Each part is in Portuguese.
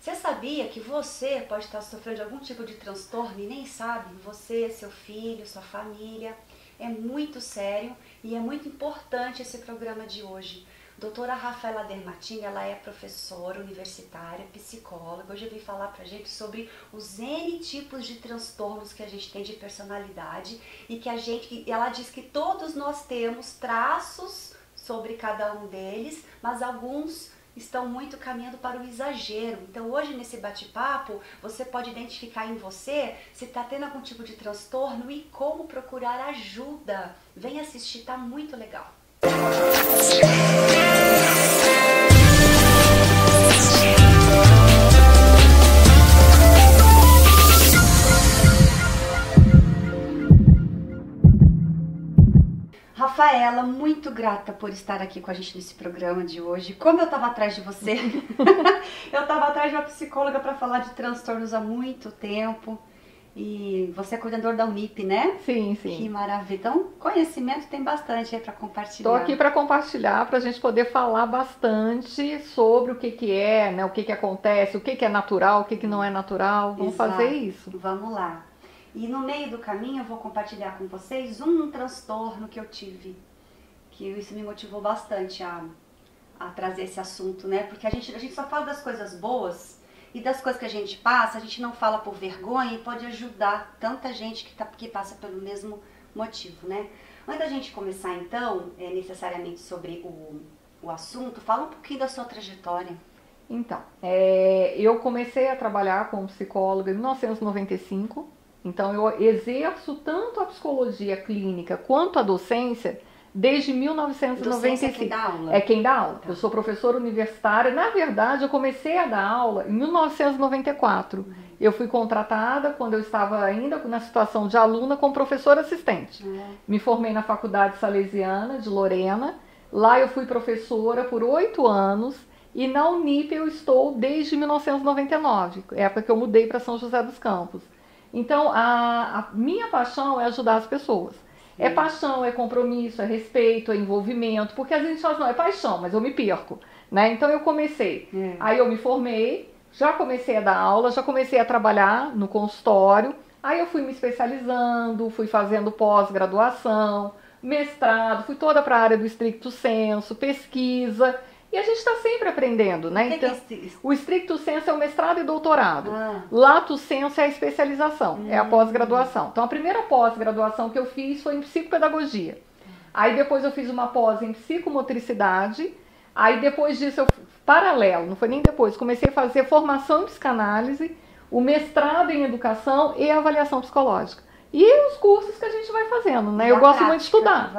Você sabia que você pode estar sofrendo de algum tipo de transtorno e nem sabe? Você, seu filho, sua família. É muito sério e é muito importante esse programa de hoje. Doutora Rafaela Dermatini, ela é professora universitária, psicóloga. Hoje eu vim falar pra gente sobre os N tipos de transtornos que a gente tem de personalidade e ela diz que todos nós temos traços sobre cada um deles, mas alguns estão muito caminhando para o exagero. Então hoje nesse bate-papo você pode identificar em você se está tendo algum tipo de transtorno e como procurar ajuda. Vem assistir, tá muito legal. Rafaela, muito grata por estar aqui com a gente nesse programa de hoje. Como eu estava atrás de você, eu estava atrás de uma psicóloga para falar de transtornos há muito tempo. E você é coordenador da Unip, né? Sim, sim. Que maravilha. Então, conhecimento tem bastante aí para compartilhar. Estou aqui para compartilhar, para a gente poder falar bastante sobre o que é, né? O que acontece, o que é natural, o que não é natural. Vamos fazer isso. Vamos lá. E no meio do caminho eu vou compartilhar com vocês um transtorno que eu tive, que isso me motivou bastante a trazer esse assunto, né? Porque a gente só fala das coisas boas e das coisas que a gente passa, a gente não fala por vergonha e pode ajudar tanta gente que passa pelo mesmo motivo, né? Antes da gente começar então, necessariamente sobre o assunto, fala um pouquinho da sua trajetória. Então, eu comecei a trabalhar como psicóloga em 1995. Então, eu exerço tanto a psicologia clínica quanto a docência desde 1995. Docência é quem dá aula? É quem dá aula. Tá. Eu sou professora universitária. Na verdade, eu comecei a dar aula em 1994. Eu fui contratada quando eu estava ainda na situação de aluna como professora assistente. Me formei na Faculdade Salesiana de Lorena. Lá eu fui professora por 8 anos. E na Unip eu estou desde 1999, época que eu mudei para São José dos Campos. Então, a minha paixão é ajudar as pessoas. É paixão, é compromisso, é respeito, é envolvimento. Porque a gente fala, não, é paixão, mas eu me perco, né? Então, eu comecei. Aí eu me formei, já comecei a dar aula, já comecei a trabalhar no consultório. Aí eu fui me especializando, fui fazendo pós-graduação, mestrado, fui toda para a área do stricto sensu, pesquisa. E a gente está sempre aprendendo, né? Então, o stricto sensu é o mestrado e doutorado. Lato sensu é a especialização, é a pós-graduação. Então, a primeira pós-graduação que eu fiz foi em psicopedagogia. Aí depois eu fiz uma pós em psicomotricidade. Aí depois disso, paralelo, não foi nem depois, comecei a fazer formação em psicanálise, o mestrado em educação e avaliação psicológica. E os cursos que a gente vai fazendo, né? Eu gosto muito de estudar.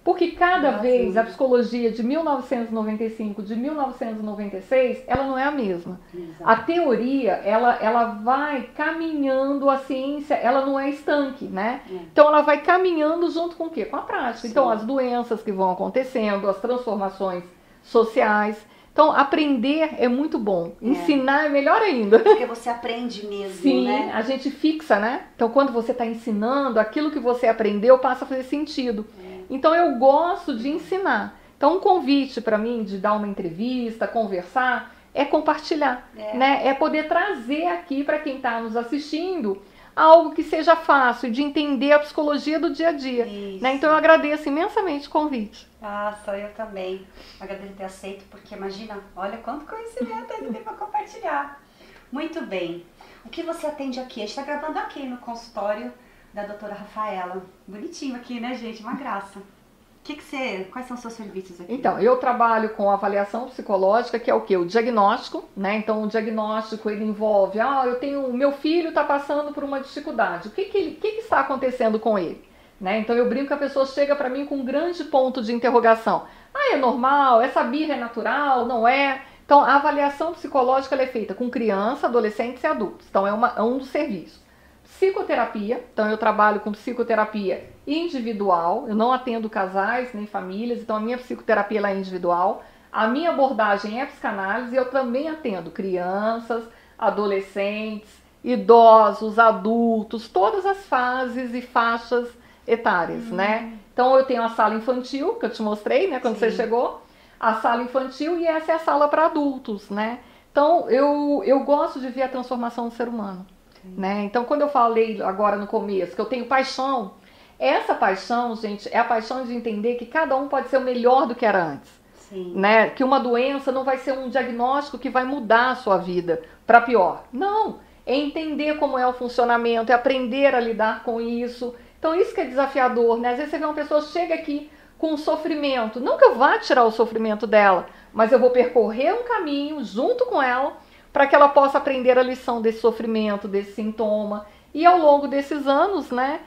Porque cada vez a psicologia de 1995, de 1996, ela não é a mesma. A teoria, ela vai caminhando, a ciência, ela não é estanque, né? Então ela vai caminhando junto com o quê? Com a prática. Então as doenças que vão acontecendo, as transformações sociais. Então aprender é muito bom, ensinar é melhor ainda. Porque você aprende mesmo, Sim, né? a gente fixa, né? Então quando você está ensinando, aquilo que você aprendeu passa a fazer sentido. Então eu gosto de ensinar. Então um convite para mim de dar uma entrevista, conversar, é compartilhar, né? É poder trazer aqui para quem está nos assistindo algo que seja fácil de entender a psicologia do dia a dia, né? Então eu agradeço imensamente o convite. Só eu também. Agradeço ter aceito, porque imagina, olha quanto conhecimento ainda tem para compartilhar. Muito bem. O que você atende aqui? A gente está gravando aqui no consultório da doutora Rafaela. Bonitinho aqui, né, gente? Uma graça. Quais são os seus serviços aqui? Então, eu trabalho com avaliação psicológica, que é o quê? O diagnóstico, né? Então, o diagnóstico, ele envolve, meu filho está passando por uma dificuldade. O que está acontecendo com ele? Né? Então, eu brinco que a pessoa chega para mim com um grande ponto de interrogação. É normal? Essa birra é natural? Não é? Então, a avaliação psicológica ela é feita com criança, adolescentes e adultos. Então, é um dos serviços. Psicoterapia, então eu trabalho com psicoterapia individual, eu não atendo casais nem famílias, então a minha psicoterapia ela é individual. A minha abordagem é psicanálise e eu também atendo crianças, adolescentes, idosos, adultos, todas as fases e faixas etárias, né? Então eu tenho a sala infantil, que eu te mostrei, né, quando você chegou, a sala infantil, e essa é a sala para adultos, né? Então, eu gosto de ver a transformação do ser humano. Né? Então, quando eu falei agora no começo que eu tenho paixão, essa paixão, gente, é a paixão de entender que cada um pode ser o melhor do que era antes. Sim. Né? Que uma doença não vai ser um diagnóstico que vai mudar a sua vida para pior. Não, é entender como é o funcionamento, é aprender a lidar com isso. Então, isso que é desafiador, né? Às vezes você vê uma pessoa chega aqui com sofrimento, não que eu vá tirar o sofrimento dela, mas eu vou percorrer um caminho junto com ela para que ela possa aprender a lição desse sofrimento, desse sintoma. E ao longo desses anos, né,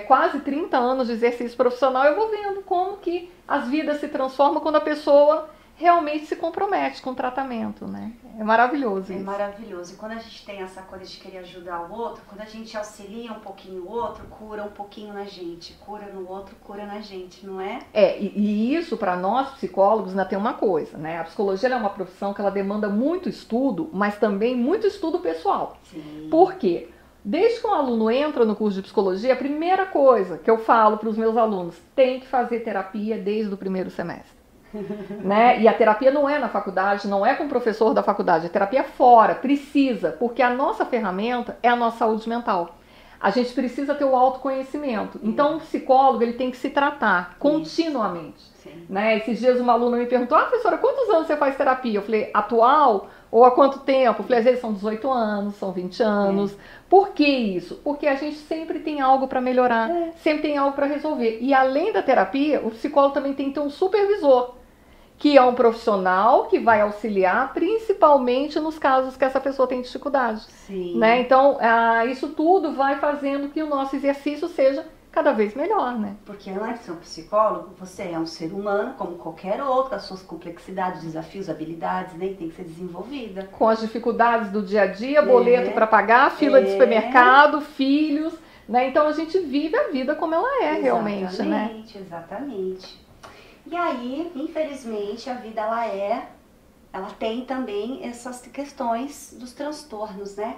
quase 30 anos de exercício profissional, eu vou vendo como que as vidas se transformam quando a pessoa realmente se compromete com o tratamento, né? É maravilhoso isso. É maravilhoso. E quando a gente tem essa coisa de querer ajudar o outro, quando a gente auxilia um pouquinho o outro, cura um pouquinho na gente. Cura no outro, cura na gente, não é? E isso para nós psicólogos ainda tem uma coisa, né? A psicologia é uma profissão que ela demanda muito estudo, mas também muito estudo pessoal. Sim. Por quê? Desde que um aluno entra no curso de psicologia, a primeira coisa que eu falo para os meus alunos, tem que fazer terapia desde o primeiro semestre. Né? E a terapia não é na faculdade, não é com o professor da faculdade, a terapia é fora, precisa, porque a nossa ferramenta é a nossa saúde mental. A gente precisa ter o autoconhecimento. Então, o psicólogo ele tem que se tratar continuamente. Né? Esses dias uma aluna me perguntou, professora, quantos anos você faz terapia? Eu falei, atual ou há quanto tempo? Eu falei, às vezes são 18 anos, são 20 anos. Por que isso? Porque a gente sempre tem algo para melhorar, sempre tem algo para resolver. E além da terapia, o psicólogo também tem que ter um supervisor, que é um profissional que vai auxiliar principalmente nos casos que essa pessoa tem dificuldade. Sim. Né? Então, isso tudo vai fazendo que o nosso exercício seja cada vez melhor, né? Porque antes de ser um psicólogo, você é um ser humano como qualquer outro, com as suas complexidades, desafios, habilidades, né? Tem que ser desenvolvida. Com as dificuldades do dia a dia, boleto para pagar, fila de supermercado, filhos, né? Então a gente vive a vida como ela é realmente, né? Exatamente. E aí, infelizmente, a vida ela tem também essas questões dos transtornos, né?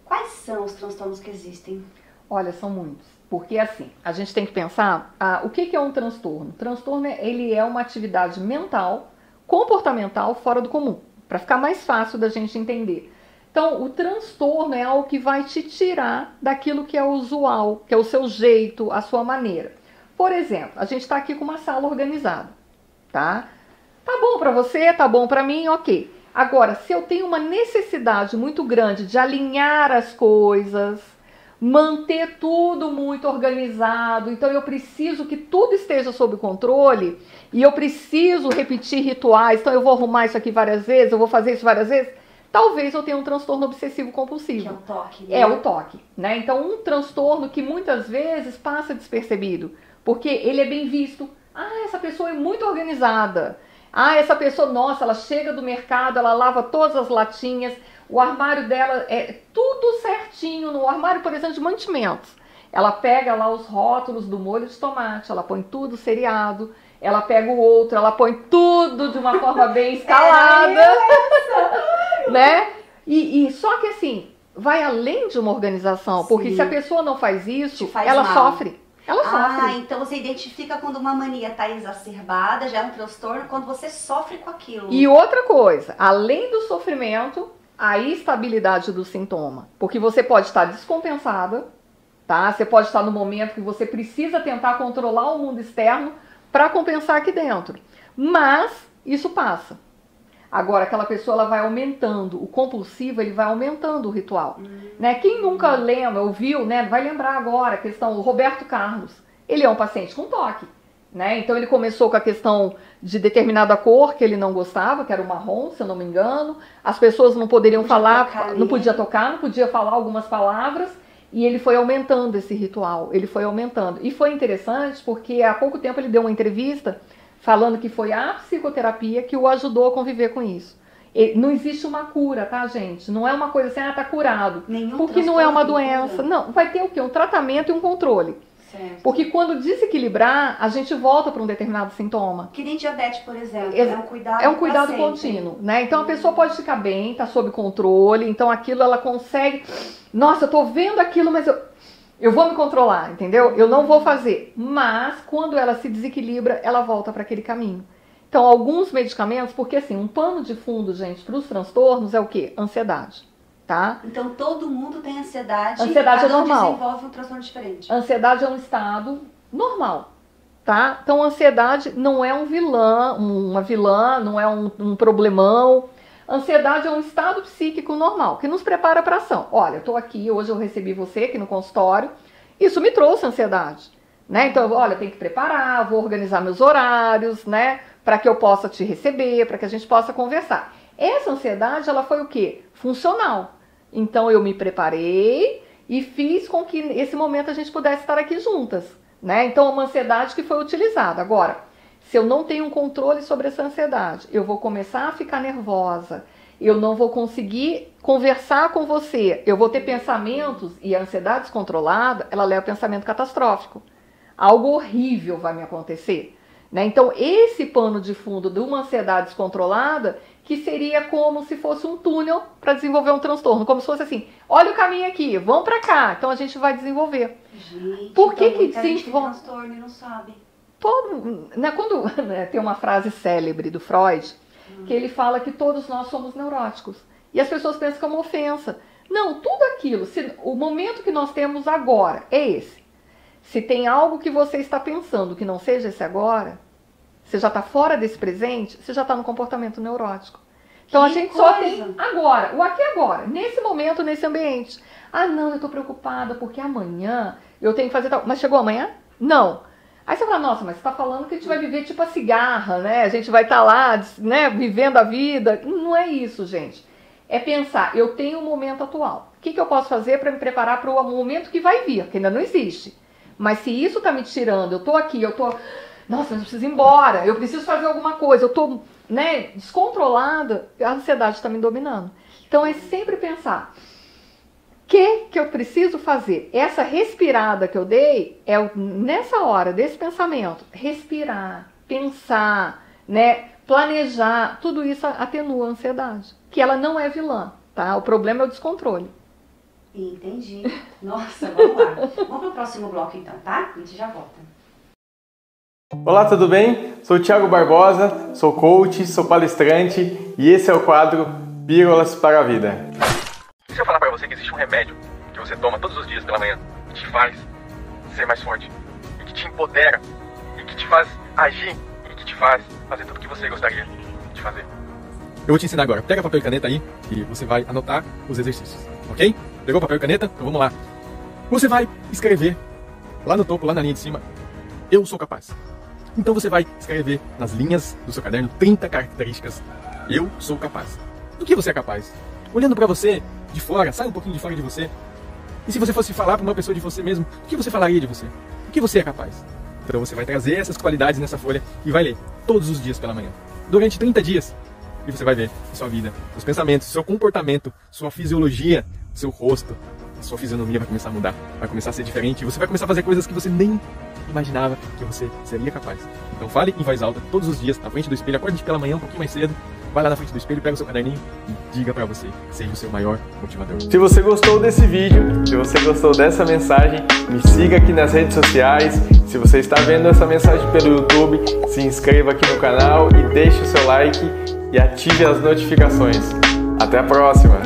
Quais são os transtornos que existem? Olha, são muitos. Porque assim, a gente tem que pensar, o que é um transtorno? O transtorno, ele é uma atividade mental, comportamental fora do comum, para ficar mais fácil da gente entender. Então, o transtorno é algo que vai te tirar daquilo que é usual, que é o seu jeito, a sua maneira. Por exemplo, a gente está aqui com uma sala organizada, tá? Tá bom para você, tá bom para mim, ok. Agora, se eu tenho uma necessidade muito grande de alinhar as coisas, manter tudo muito organizado, então eu preciso que tudo esteja sob controle e eu preciso repetir rituais, então eu vou arrumar isso aqui várias vezes, eu vou fazer isso várias vezes, talvez eu tenha um transtorno obsessivo compulsivo. Que é o toque, né? É o toque, né? Então um transtorno que muitas vezes passa despercebido, porque ele é bem visto. Essa pessoa é muito organizada. Essa pessoa, nossa, ela chega do mercado, ela lava todas as latinhas, o armário dela é tudo certinho, no armário, por exemplo, de mantimentos. Ela pega lá os rótulos do molho de tomate, ela põe tudo seriado, ela pega o outro, ela põe tudo de uma forma bem escalada, né? E só que assim, vai além de uma organização, porque se a pessoa não faz isso, ela sofre. Ela sofre. Então você identifica quando uma mania está exacerbada, já é um transtorno, quando você sofre com aquilo. E outra coisa, além do sofrimento, a instabilidade do sintoma. Porque você pode estar descompensada, tá? Você pode estar no momento que você precisa tentar controlar o mundo externo para compensar aqui dentro. Mas isso passa. Agora, aquela pessoa ela vai aumentando, o compulsivo ele vai aumentando o ritual. Né? Quem nunca lembra, ouviu, né, vai lembrar agora a questão do Roberto Carlos. Ele é um paciente com toque. Né? Então ele começou com a questão de determinada cor que ele não gostava, que era o marrom, se eu não me engano. As pessoas não poderiam falar, não podia tocar, não podia falar algumas palavras. E ele foi aumentando esse ritual, ele foi aumentando. E foi interessante porque há pouco tempo ele deu uma entrevista falando que foi a psicoterapia que o ajudou a conviver com isso. Não existe uma cura, tá, gente? Não é uma coisa assim, tá curado. Porque não é uma doença. Não, vai ter o quê? Um tratamento e um controle. Certo. Porque quando desequilibrar, a gente volta para um determinado sintoma. Que nem diabetes, por exemplo. É um cuidado contínuo, né? Então a pessoa pode ficar bem, tá sob controle, então aquilo ela consegue. Nossa, eu tô vendo aquilo, mas eu vou me controlar, entendeu? Eu não vou fazer. Mas quando ela se desequilibra, ela volta para aquele caminho. Então, alguns medicamentos, porque assim, um pano de fundo, gente, para os transtornos é o quê? Ansiedade, tá? Então, todo mundo tem ansiedade. Ansiedade é normal. Desenvolve um transtorno diferente. Ansiedade é um estado normal, tá? Então, ansiedade não é uma vilã, não é um problemão. Ansiedade é um estado psíquico normal, que nos prepara para ação. Olha, eu tô aqui, hoje eu recebi você aqui no consultório, isso me trouxe ansiedade, né? Então, olha, eu tenho que preparar, vou organizar meus horários, né? Para que eu possa te receber, para que a gente possa conversar. Essa ansiedade, ela foi o quê? Funcional. Então, eu me preparei e fiz com que esse momento a gente pudesse estar aqui juntas, né? Então, uma ansiedade que foi utilizada. Agora, se eu não tenho um controle sobre essa ansiedade, eu vou começar a ficar nervosa, eu não vou conseguir conversar com você, eu vou ter pensamentos, e a ansiedade descontrolada, ela leva a pensamento catastrófico. Algo horrível vai me acontecer, né? Então, esse pano de fundo de uma ansiedade descontrolada, que seria como se fosse um túnel para desenvolver um transtorno, como se fosse assim, olha o caminho aqui, vamos para cá, então a gente vai desenvolver. Gente, por que então que muita gente tem desenvolve? transtorno e não sabe. Quando tem uma frase célebre do Freud, que ele fala que todos nós somos neuróticos. E as pessoas pensam que é uma ofensa. Não, tudo aquilo, o momento que nós temos agora é esse. Se tem algo que você está pensando que não seja esse agora, você já está fora desse presente, você já está no comportamento neurótico. Então a gente só tem agora, o aqui e agora, nesse momento, nesse ambiente. Ah, não, eu estou preocupada porque amanhã eu tenho que fazer tal. Mas chegou amanhã? Não. Aí você fala, nossa, mas você está falando que a gente vai viver tipo a cigarra, né? A gente vai estar lá, né, vivendo a vida. Não é isso, gente. É pensar, eu tenho o momento atual. O que eu posso fazer para me preparar para o momento que vai vir, que ainda não existe. Mas se isso está me tirando, eu estou aqui, nossa, eu preciso ir embora, eu preciso fazer alguma coisa, eu estou, né, descontrolada, a ansiedade está me dominando. Então é sempre pensar, o que eu preciso fazer? Essa respirada que eu dei é nessa hora desse pensamento, respirar, pensar, né, planejar, tudo isso atenua a ansiedade, que ela não é vilã, tá? O problema é o descontrole. Entendi. Nossa, vamos lá. Vamos para o próximo bloco então, tá? A gente já volta. Olá, tudo bem? Sou o Thiago Barbosa, sou coach, sou palestrante e esse é o quadro Pílulas para a Vida. Se eu falar para você que existe um remédio que você toma todos os dias pela manhã, que te faz ser mais forte, e que te empodera, e que te faz agir, e que te faz fazer tudo o que você gostaria de fazer. Eu vou te ensinar agora. Pega papel e caneta aí e você vai anotar os exercícios, ok? Pegou papel e caneta? Então vamos lá. Você vai escrever lá no topo, lá na linha de cima, eu sou capaz. Então você vai escrever nas linhas do seu caderno 30 características. Eu sou capaz. Do que você é capaz? Olhando para você de fora, sai um pouquinho de fora de você. E se você fosse falar para uma pessoa de você mesmo, o que você falaria de você? O que você é capaz? Então você vai trazer essas qualidades nessa folha e vai ler todos os dias pela manhã. Durante 30 dias. E você vai ver sua vida, seus pensamentos, seu comportamento, sua fisiologia, seu rosto, sua fisionomia vai começar a mudar, vai começar a ser diferente, e você vai começar a fazer coisas que você nem imaginava que você seria capaz. Então fale em voz alta todos os dias, na frente do espelho, acorde pela manhã um pouquinho mais cedo, vai lá na frente do espelho, pega o seu caderninho e diga pra você, seja o seu maior motivador. Se você gostou desse vídeo, se você gostou dessa mensagem, me siga aqui nas redes sociais. Se você está vendo essa mensagem pelo YouTube, se inscreva aqui no canal e deixe o seu like e ative as notificações. Até a próxima!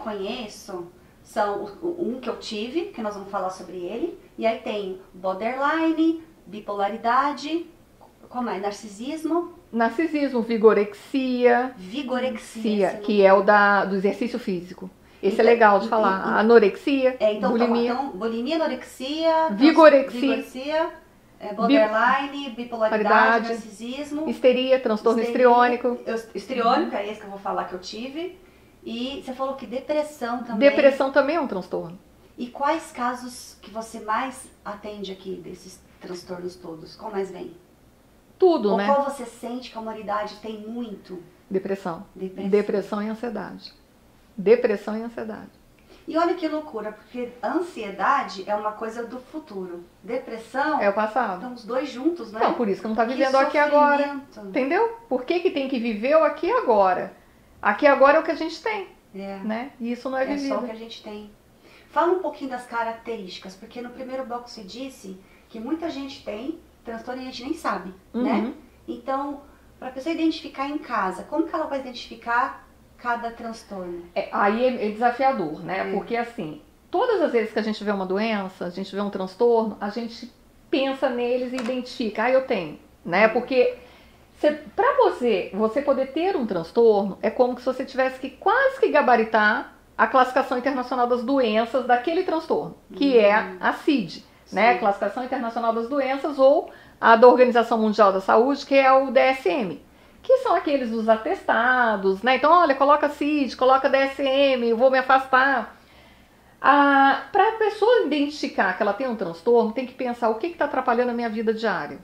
Conheço são um que eu tive, que nós vamos falar sobre ele, e aí tem borderline, bipolaridade, como é? Narcisismo, Vigorexia, que é o do exercício físico. Esse então, é legal de falar. Anorexia, então, bulimia. Então, bulimia, anorexia, vigorexia, borderline, bipolaridade, narcisismo, histeria, transtorno histriônico. Histriônico, é esse que eu vou falar que eu tive. E você falou que depressão também. Depressão também é um transtorno. E quais casos que você mais atende aqui desses transtornos todos? Qual mais vem? Tudo, Ou né? qual você sente que a humanidade tem muito? Depressão. Depressão. Depressão e ansiedade. Depressão e ansiedade. E olha que loucura, porque a ansiedade é uma coisa do futuro. Depressão, É o passado. estão os dois juntos, né? Então, por isso que não está Que vivendo aqui agora. sofrimento. Entendeu? Por que que tem que viver o aqui e agora? Aqui e agora é o que a gente tem, É, né? E isso não é é só vivido. o que a gente tem. Fala um pouquinho das características, porque no primeiro bloco você disse que muita gente tem transtorno e a gente nem sabe, né? Então, para a pessoa identificar em casa, como que ela vai identificar cada transtorno? Aí é desafiador, né? Porque assim, todas as vezes que a gente vê uma doença, a gente vê um transtorno, a gente pensa neles e identifica, eu tenho, né? Porque para você poder ter um transtorno, é como se você tivesse que quase que gabaritar a classificação internacional das doenças daquele transtorno, que é a CID, né? Classificação Internacional das Doenças, ou a da Organização Mundial da Saúde, que é o DSM, que são aqueles dos atestados, né? Então, olha, coloca CID, coloca DSM, eu vou me afastar. Para a pessoa identificar que ela tem um transtorno, tem que pensar o que está atrapalhando a minha vida diária.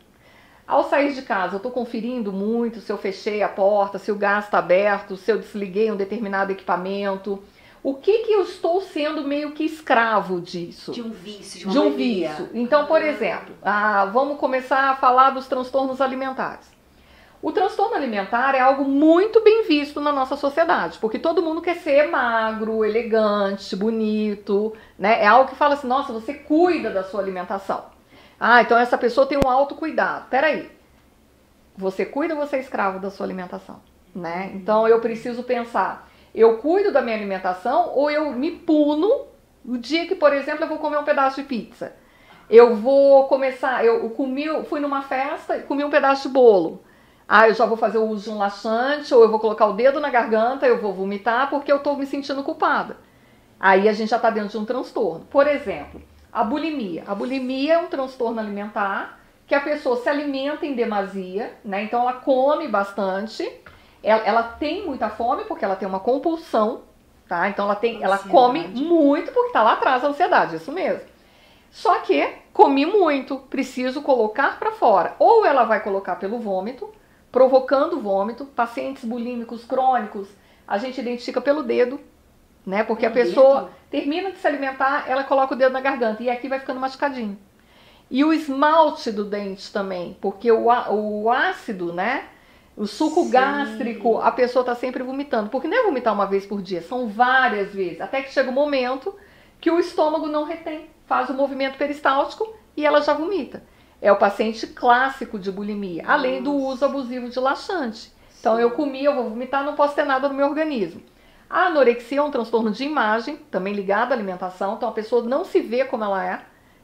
Ao sair de casa, eu estou conferindo muito se eu fechei a porta, se o gás está aberto, se eu desliguei um determinado equipamento. O que eu estou sendo meio que escravo disso? De um vício, de um vício. Então, por exemplo, vamos começar a falar dos transtornos alimentares. O transtorno alimentar é algo muito bem visto na nossa sociedade, porque todo mundo quer ser magro, elegante, bonito, né? É algo que fala assim, nossa, você cuida da sua alimentação. Então essa pessoa tem um autocuidado. Peraí, você cuida ou você é escravo da sua alimentação? Né? Então eu preciso pensar, eu cuido da minha alimentação ou eu me puno o dia que, por exemplo, eu vou comer um pedaço de pizza? Eu vou começar, fui numa festa e comi um pedaço de bolo. Eu já vou fazer o uso de um laxante, ou eu vou colocar o dedo na garganta, eu vou vomitar porque eu estou me sentindo culpada. Aí a gente já está dentro de um transtorno. Por exemplo, a bulimia. A bulimia é um transtorno alimentar que a pessoa se alimenta em demasia, né? Então ela come bastante, ela tem muita fome porque ela tem uma compulsão, tá? Então ela come muito porque está lá atrás a ansiedade, isso mesmo. Só que comi muito, preciso colocar para fora. Ou ela vai colocar pelo vômito, provocando vômito. Pacientes bulímicos crônicos, a gente identifica pelo dedo, né? Porque a pessoa termina de se alimentar, ela coloca o dedo na garganta e aqui vai ficando machucadinho. E o esmalte do dente também, porque o ácido, né? O suco gástrico, a pessoa está sempre vomitando. Porque não é vomitar uma vez por dia, são várias vezes. Até que chega um momento que o estômago não retém, faz o movimento peristáltico e ela já vomita. É o paciente clássico de bulimia, além do uso abusivo de laxante. Então eu comi, eu vou vomitar, não posso ter nada no meu organismo. A anorexia é um transtorno de imagem, também ligado à alimentação. Então a pessoa não se vê como ela é.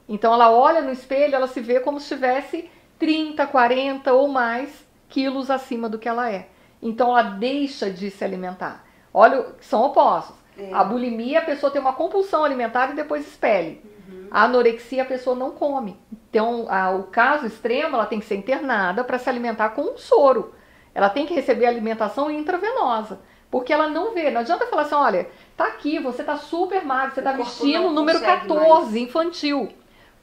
Então ela olha no espelho, ela se vê como se tivesse 30, 40 ou mais quilos acima do que ela é. Então ela deixa de se alimentar. Olha, são opostos. A bulimia, a pessoa tem uma compulsão alimentar e depois expele. A anorexia, a pessoa não come. Então, o caso extremo, ela tem que ser internada para se alimentar com um soro. Ela tem que receber alimentação intravenosa. Porque ela não vê. Não adianta falar assim, olha, tá aqui, você tá super magro, você tá vestindo o número 14, infantil.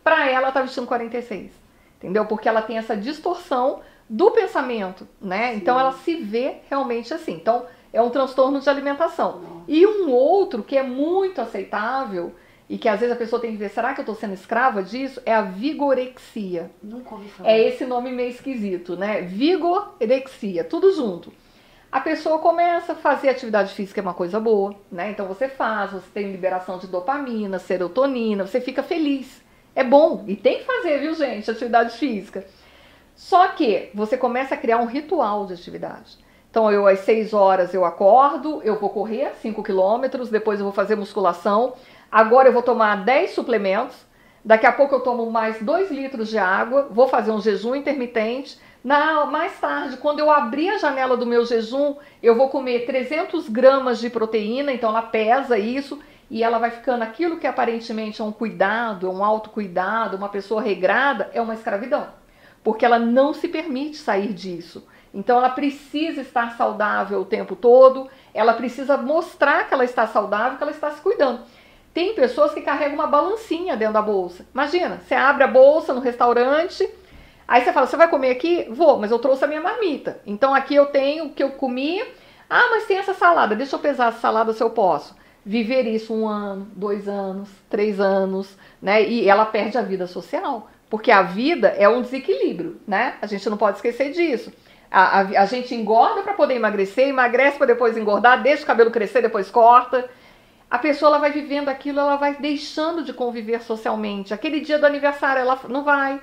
Para ela, tá vestindo 46. Entendeu? Porque ela tem essa distorção do pensamento, né? Sim. Então, ela se vê realmente assim. Então, é um transtorno de alimentação. Nossa. E um outro que é muito aceitável e que às vezes a pessoa tem que ver, será que eu estou sendo escrava disso? É a vigorexia. Nunca ouvi falar. É esse nome meio esquisito, né? Vigorexia, tudo junto. A pessoa começa a fazer atividade física, é uma coisa boa, né? Então você faz, você tem liberação de dopamina, serotonina, você fica feliz. É bom, e tem que fazer, viu, gente, atividade física. Só que você começa a criar um ritual de atividade. Então às 6 horas eu acordo, eu vou correr 5 quilômetros, depois eu vou fazer musculação. Agora eu vou tomar 10 suplementos, daqui a pouco eu tomo mais 2 litros de água, vou fazer um jejum intermitente. Mais tarde, quando eu abrir a janela do meu jejum, eu vou comer 300 gramas de proteína, então ela pesa isso e ela vai ficando aquilo que aparentemente é um cuidado, é um autocuidado, uma pessoa regrada, é uma escravidão. Porque ela não se permite sair disso. Então ela precisa estar saudável o tempo todo, ela precisa mostrar que ela está saudável, que ela está se cuidando. Tem pessoas que carregam uma balancinha dentro da bolsa. Imagina, você abre a bolsa no restaurante, aí você fala, você vai comer aqui? Vou, mas eu trouxe a minha marmita. Então aqui eu tenho o que eu comi. Ah, mas tem essa salada, deixa eu pesar essa salada se eu posso. Viver isso 1 ano, 2 anos, 3 anos, né? E ela perde a vida social. Porque a vida é um desequilíbrio, né? A gente não pode esquecer disso. A gente engorda para poder emagrecer, emagrece para depois engordar, deixa o cabelo crescer, depois corta. A pessoa ela vai vivendo aquilo, ela vai deixando de conviver socialmente. Aquele dia do aniversário ela não vai.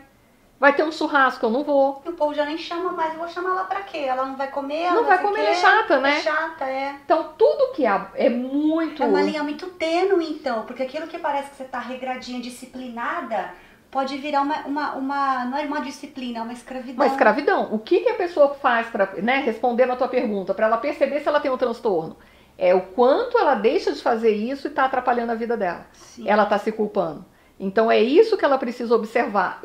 Vai ter um churrasco, eu não vou. E o povo já nem chama mais, eu vou chamar ela pra quê? Ela não vai comer? Ela não vai comer, é chata, né? É chata, é. Então tudo que é muito... É uma linha muito tênue, então, porque aquilo que parece que você tá regradinha, disciplinada, pode virar não é uma disciplina, é uma escravidão. Uma escravidão. O que a pessoa faz para, né, respondendo a tua pergunta, para ela perceber se ela tem um transtorno? É o quanto ela deixa de fazer isso e está atrapalhando a vida dela. Sim. Ela está se culpando. Então é isso que ela precisa observar.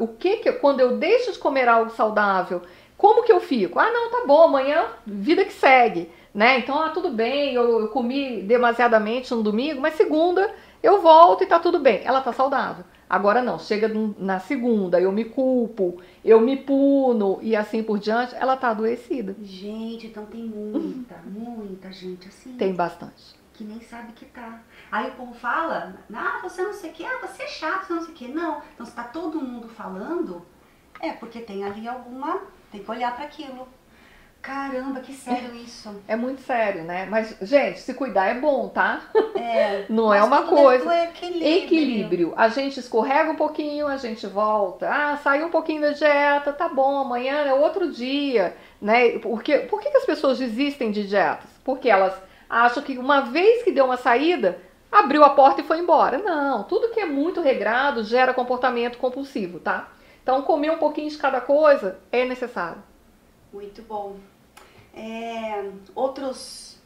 Quando eu deixo de comer algo saudável, como que eu fico? Ah, não, tá bom, amanhã vida que segue, né? Então, tudo bem, eu comi demasiadamente no domingo, mas segunda eu volto e tá tudo bem. Ela tá saudável. Agora não, chega na segunda, eu me culpo, eu me puno e assim por diante, ela tá adoecida. Gente, então tem muita gente assim. Tem bastante. Que nem sabe que tá. Aí o povo fala, você não sei o que, você é chato, você não sei o que. Não, então se tá todo mundo falando, é porque tem ali tem que olhar para aquilo. Caramba, que sério isso. É muito sério, né? Mas, gente, se cuidar é bom, tá? É. Não é uma coisa. Equilíbrio. A gente escorrega um pouquinho, a gente volta. Ah, saiu um pouquinho da dieta, tá bom, amanhã é outro dia, né? Por que as pessoas desistem de dietas? Porque elas acham que uma vez que deu uma saída, abriu a porta e foi embora. Não, tudo que é muito regrado gera comportamento compulsivo, tá? Então, comer um pouquinho de cada coisa é necessário. Muito bom. Outras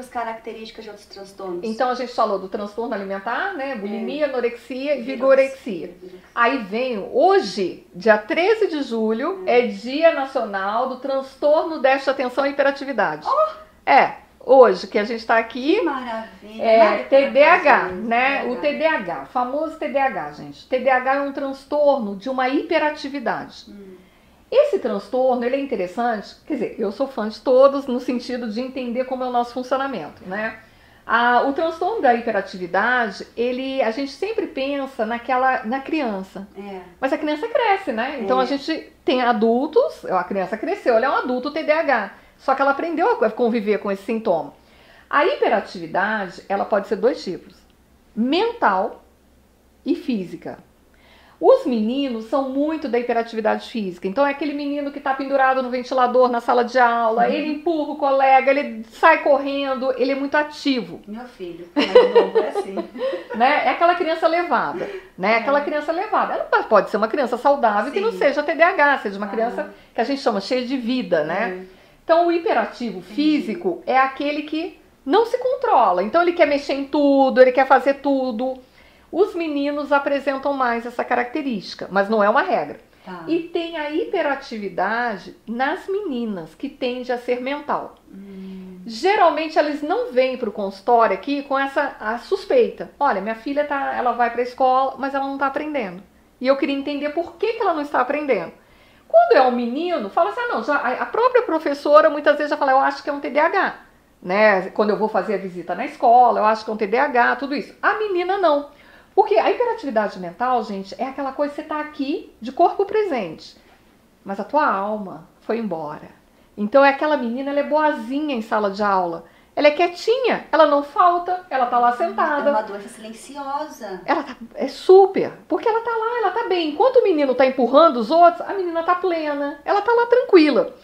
características de outros transtornos? Então, a gente falou do transtorno alimentar, né? Bulimia, anorexia e vigorexia. Aí vem, hoje, dia 13 de julho, é Dia Nacional do Transtorno Déficit de Atenção e Hiperatividade. Hoje que a gente está aqui, que maravilha. TDAH, né? O TDAH, o famoso TDAH, gente. TDAH é um transtorno de uma hiperatividade. Esse transtorno, ele é interessante, quer dizer, eu sou fã de todos no sentido de entender como é o nosso funcionamento, né? O transtorno da hiperatividade, a gente sempre pensa na criança, mas a criança cresce, né? Então a gente tem adultos, a criança cresceu, ela é um adulto TDAH, só que ela aprendeu a conviver com esse sintoma. A hiperatividade, ela pode ser 2 tipos, mental e física. Os meninos são muito da hiperatividade física. Então é aquele menino que está pendurado no ventilador na sala de aula, ele empurra o colega, ele sai correndo, ele é muito ativo. Meu filho, mais novo é assim. Né? É aquela criança levada, né? Aquela criança levada. Ela pode ser uma criança saudável que não seja TDAH, seja uma criança que a gente chama cheia de vida, né? Então o hiperativo físico é aquele que não se controla. Então ele quer mexer em tudo, ele quer fazer tudo. Os meninos apresentam mais essa característica, mas não é uma regra. E tem a hiperatividade nas meninas, que tende a ser mental. Geralmente elas não vêm para o consultório aqui com a suspeita. Olha, minha filha ela vai para a escola, mas ela não está aprendendo. E eu queria entender por que ela não está aprendendo. Quando é um menino, fala assim, a própria professora muitas vezes já fala, eu acho que é um TDAH. Né? Quando eu vou fazer a visita na escola, eu acho que é um TDAH, tudo isso. A menina não. Porque a hiperatividade mental, gente, é aquela coisa que você está aqui de corpo presente, mas a tua alma foi embora. Então é aquela menina, ela é boazinha em sala de aula. Ela é quietinha, ela não falta, ela tá lá sentada. É uma doença silenciosa. É super, porque ela tá lá, ela tá bem. Enquanto o menino tá empurrando os outros, a menina tá plena, ela tá lá tranquila.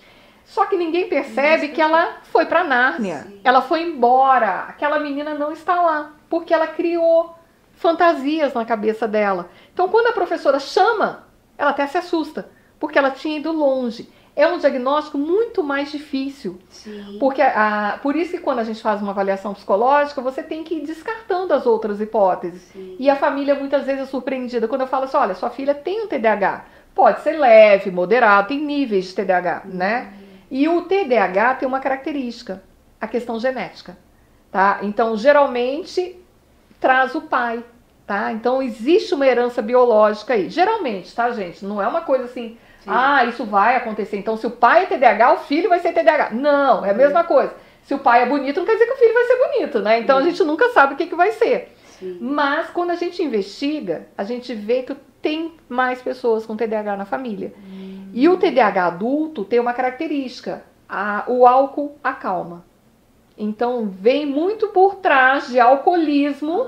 Só que ninguém percebe que ela foi pra Nárnia. Ela foi embora, aquela menina não está lá, porque ela criou fantasias na cabeça dela. Então, quando a professora chama, ela até se assusta, porque ela tinha ido longe. É um diagnóstico muito mais difícil. Porque por isso que quando a gente faz uma avaliação psicológica, você tem que ir descartando as outras hipóteses. E a família muitas vezes é surpreendida quando eu falo assim, olha, sua filha tem um TDAH. Pode ser leve, moderado, tem níveis de TDAH, né? E o TDAH tem uma característica, a questão genética, tá? Então, geralmente, traz o pai. tá? Então existe uma herança biológica aí. Geralmente, tá, gente? Não é uma coisa assim, isso vai acontecer. Então, se o pai é TDAH, o filho vai ser TDAH. Não, é a mesma coisa. Se o pai é bonito, não quer dizer que o filho vai ser bonito, né? Então a gente nunca sabe o que vai ser. Sim. Mas quando a gente investiga, a gente vê que tem mais pessoas com TDAH na família. E o TDAH adulto tem uma característica, o álcool acalma. Então vem muito por trás de alcoolismo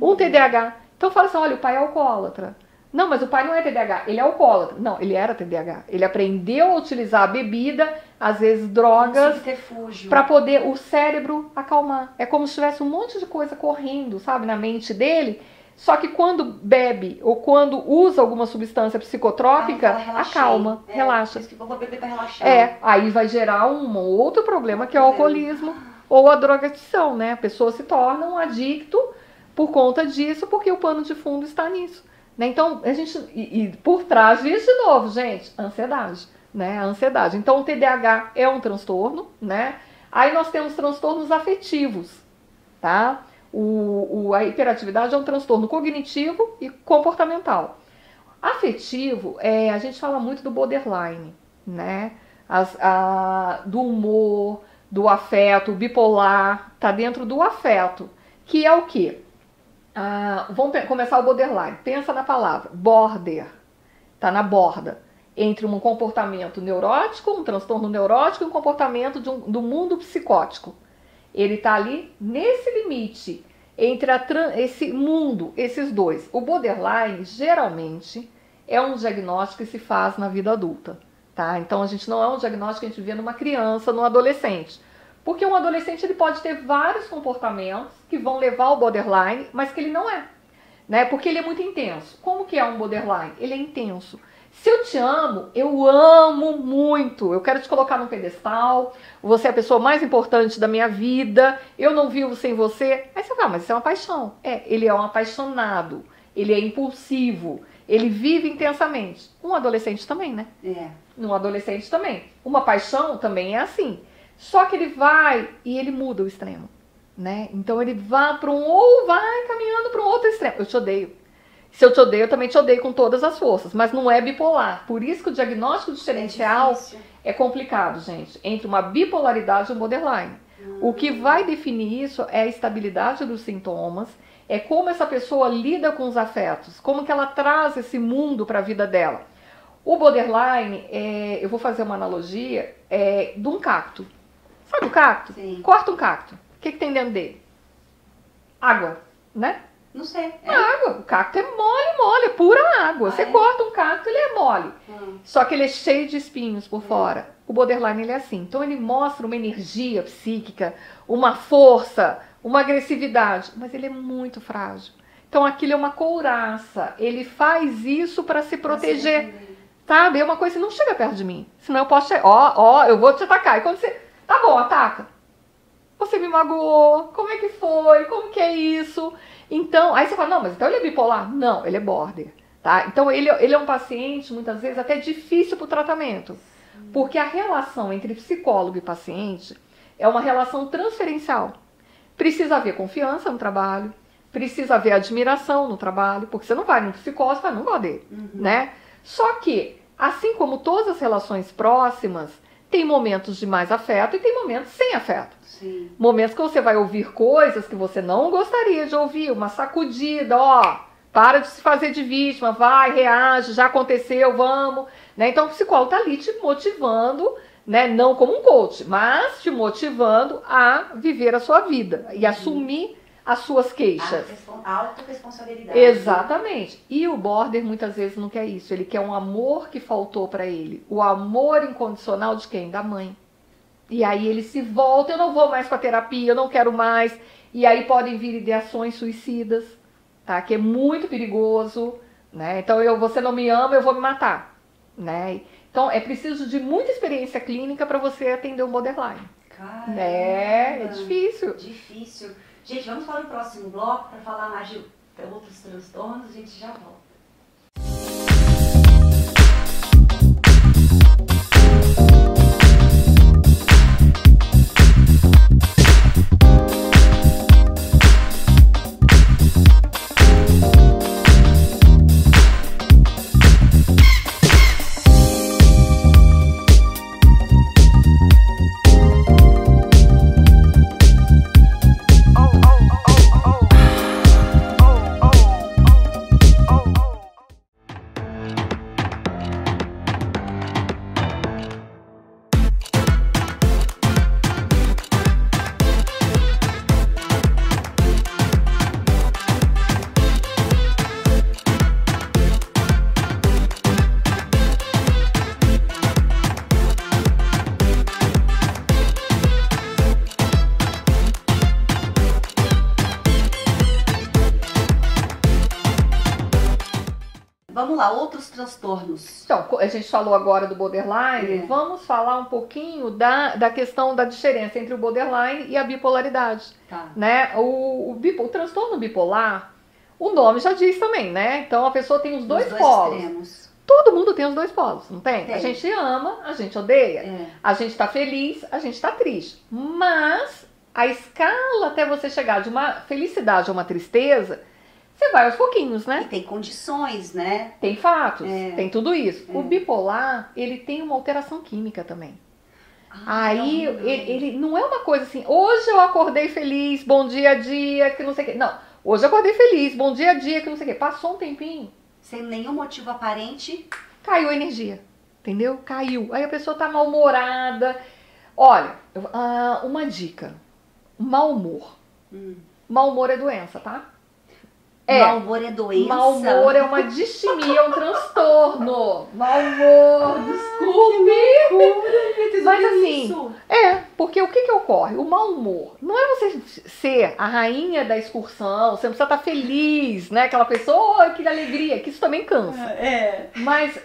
um TDAH. Então fala assim, olha, o pai é alcoólatra. Não, mas o pai não é TDAH, ele é alcoólatra. Não, ele era TDAH. Ele aprendeu a utilizar a bebida, às vezes drogas, para poder o cérebro acalmar. É como se tivesse um monte de coisa correndo, sabe, na mente dele. Só que quando bebe ou quando usa alguma substância psicotrópica, acalma, relaxa. Aí vai gerar um outro problema, que é o alcoolismo ou a drogadição, né? A pessoa se torna um adicto por conta disso, porque o pano de fundo está nisso. Né? Então, a gente, e por trás disso, de novo, gente, ansiedade, né? A ansiedade. Então, o TDAH é um transtorno, né? Aí nós temos transtornos afetivos, tá? A hiperatividade é um transtorno cognitivo e comportamental. Afetivo, a gente fala muito do borderline, né? Do humor, do afeto, bipolar, tá dentro do afeto, que é o quê? Vamos começar o borderline. Pensa na palavra border, tá na borda entre um comportamento neurótico, um transtorno neurótico e um comportamento do mundo psicótico. Ele está ali nesse limite entre esse mundo, esses dois. O borderline geralmente é um diagnóstico que se faz na vida adulta, tá? Então a gente não é um diagnóstico que a gente vê numa criança, num adolescente. Porque um adolescente ele pode ter vários comportamentos que vão levar ao borderline, mas que ele não é, né? Porque ele é muito intenso. Como que é um borderline? Ele é intenso. Se eu te amo, eu amo muito. Eu quero te colocar num pedestal. Você é a pessoa mais importante da minha vida. Eu não vivo sem você. Aí você fala, mas isso é uma paixão. Ele é um apaixonado. Ele é impulsivo. Ele vive intensamente. Um adolescente também, né? Um adolescente também. Uma paixão também é assim. Só que ele vai e ele muda o extremo, né? Então ele vai para ou vai caminhando para um outro extremo. Eu te odeio. Se eu te odeio, eu também te odeio com todas as forças, mas não é bipolar. Por isso que o diagnóstico diferencial é complicado, gente, entre uma bipolaridade e um borderline. O que vai definir isso é a estabilidade dos sintomas, é como essa pessoa lida com os afetos, como que ela traz esse mundo para a vida dela. O borderline, eu vou fazer uma analogia, de um cacto. Sabe o cacto? Sim. Corta um cacto. O que tem dentro dele? Água, né? Não sei. Água. O cacto é mole, é pura água. Você corta um cacto, ele é mole. Só que ele é cheio de espinhos por fora. O borderline, ele é assim. Então ele mostra uma energia psíquica, uma força, uma agressividade. Mas ele é muito frágil. Então aquilo é uma couraça. Ele faz isso para se proteger. Sabe? É uma coisa, não chega perto de mim. Senão eu posso chegar. Eu vou te atacar. E quando você... Tá bom, ataca. Você me magoou. Como é que foi? Como que é isso? Então, aí você fala, não, mas então ele é bipolar? Não, ele é border. Tá? Então ele é um paciente, muitas vezes, até difícil para o tratamento. Porque a relação entre psicólogo e paciente é uma relação transferencial. Precisa haver confiança no trabalho. Precisa haver admiração no trabalho. Porque você não vai num psicólogo e fala, não gosto dele. Né? Só que, assim como todas as relações próximas, tem momentos de mais afeto e tem momentos sem afeto. Sim. Momentos que você vai ouvir coisas que você não gostaria de ouvir, uma sacudida, para de se fazer de vítima, vai, reage, já aconteceu, vamos. Né? Então o psicólogo está ali te motivando, né? Não como um coach, mas te motivando a viver a sua vida e assumir as suas queixas. A autorresponsabilidade. Exatamente. E o border muitas vezes não quer isso. Ele quer um amor que faltou para ele. O amor incondicional de quem? Da mãe. E aí ele se volta, eu não vou mais para terapia, eu não quero mais. E aí podem vir ideações suicidas, tá? Que é muito perigoso, né? Então você não me ama, eu vou me matar, né? Então é preciso de muita experiência clínica para você atender um borderline. Caramba. É difícil. Difícil. Gente, vamos para o próximo bloco para falar mais de outros transtornos. A gente já volta. vamos lá, outros transtornos. Então, a gente falou agora do borderline, vamos falar um pouquinho da questão da diferença entre o borderline e a bipolaridade. Tá. Né? O transtorno bipolar, o nome já diz também, né? Então a pessoa tem os dois polos. Extremos. Todo mundo tem os dois polos, não tem? Tem. A gente ama, a gente odeia. A gente tá feliz, a gente tá triste. Mas a escala até você chegar de uma felicidade a uma tristeza, você vai aos pouquinhos, né? E tem condições, né? Tem fatos, tem tudo isso. O bipolar, ele tem uma alteração química também. Aí, ele não é uma coisa assim, hoje eu acordei feliz, bom dia a dia, que não sei o quê. Não, hoje eu acordei feliz, bom dia a dia, que não sei o quê. Passou um tempinho. Sem nenhum motivo aparente. Caiu a energia, entendeu? Caiu. Aí a pessoa tá mal-humorada. Olha, uma dica. Mau humor. Mau humor é doença, tá? Mau humor é doença? Mau humor é uma distimia, é um transtorno. Mau humor, desculpe. Mas assim, porque o que ocorre? O mau humor não é você ser a rainha da excursão, você não precisa estar feliz, né? Aquela pessoa, oh, que alegria, que isso também cansa. Mas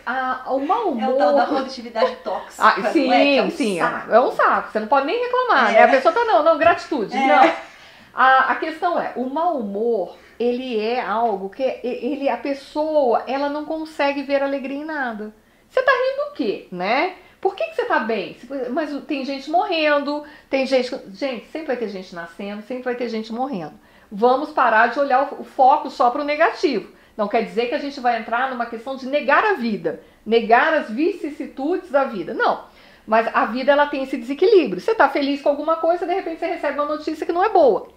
o mau humor... É o tal da produtividade tóxica. Sim, sim, é um saco. Você não pode nem reclamar, né? A pessoa tá, não, gratitude. Não. A questão é, o mau humor, ele é algo que a pessoa, ela não consegue ver alegria em nada. Você tá rindo do quê, né? Por que você tá bem? Mas tem gente morrendo, tem gente... Gente, sempre vai ter gente nascendo, sempre vai ter gente morrendo. Vamos parar de olhar o foco só pro negativo. Não quer dizer que a gente vai entrar numa questão de negar a vida, negar as vicissitudes da vida. Não. Mas a vida, ela tem esse desequilíbrio. Você tá feliz com alguma coisa, de repente você recebe uma notícia que não é boa.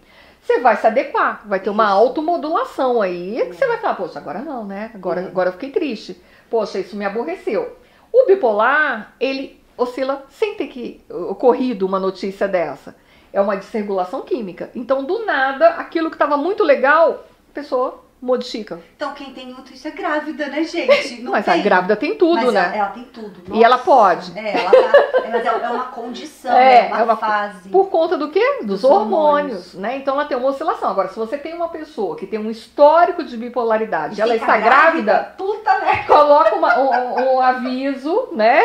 Você vai se adequar, vai ter uma automodulação aí, que você vai falar, poxa, agora não, né? Agora eu fiquei triste. Poxa, isso me aborreceu. O bipolar, ele oscila sem ter que ocorrido uma notícia dessa. É uma desregulação química. Então, do nada, aquilo que estava muito legal, a pessoa modifica. Então, quem tem muito isso é grávida, né, gente? Não mas tem. A grávida tem tudo, né? Ela tem tudo. Nossa. E ela pode. Mas é uma condição, é uma fase. Por conta do quê? Dos hormônios, né? Então ela tem uma oscilação. Agora, se você tem uma pessoa que tem um histórico de bipolaridade, ela está grávida, puta, né? Coloca um aviso, né?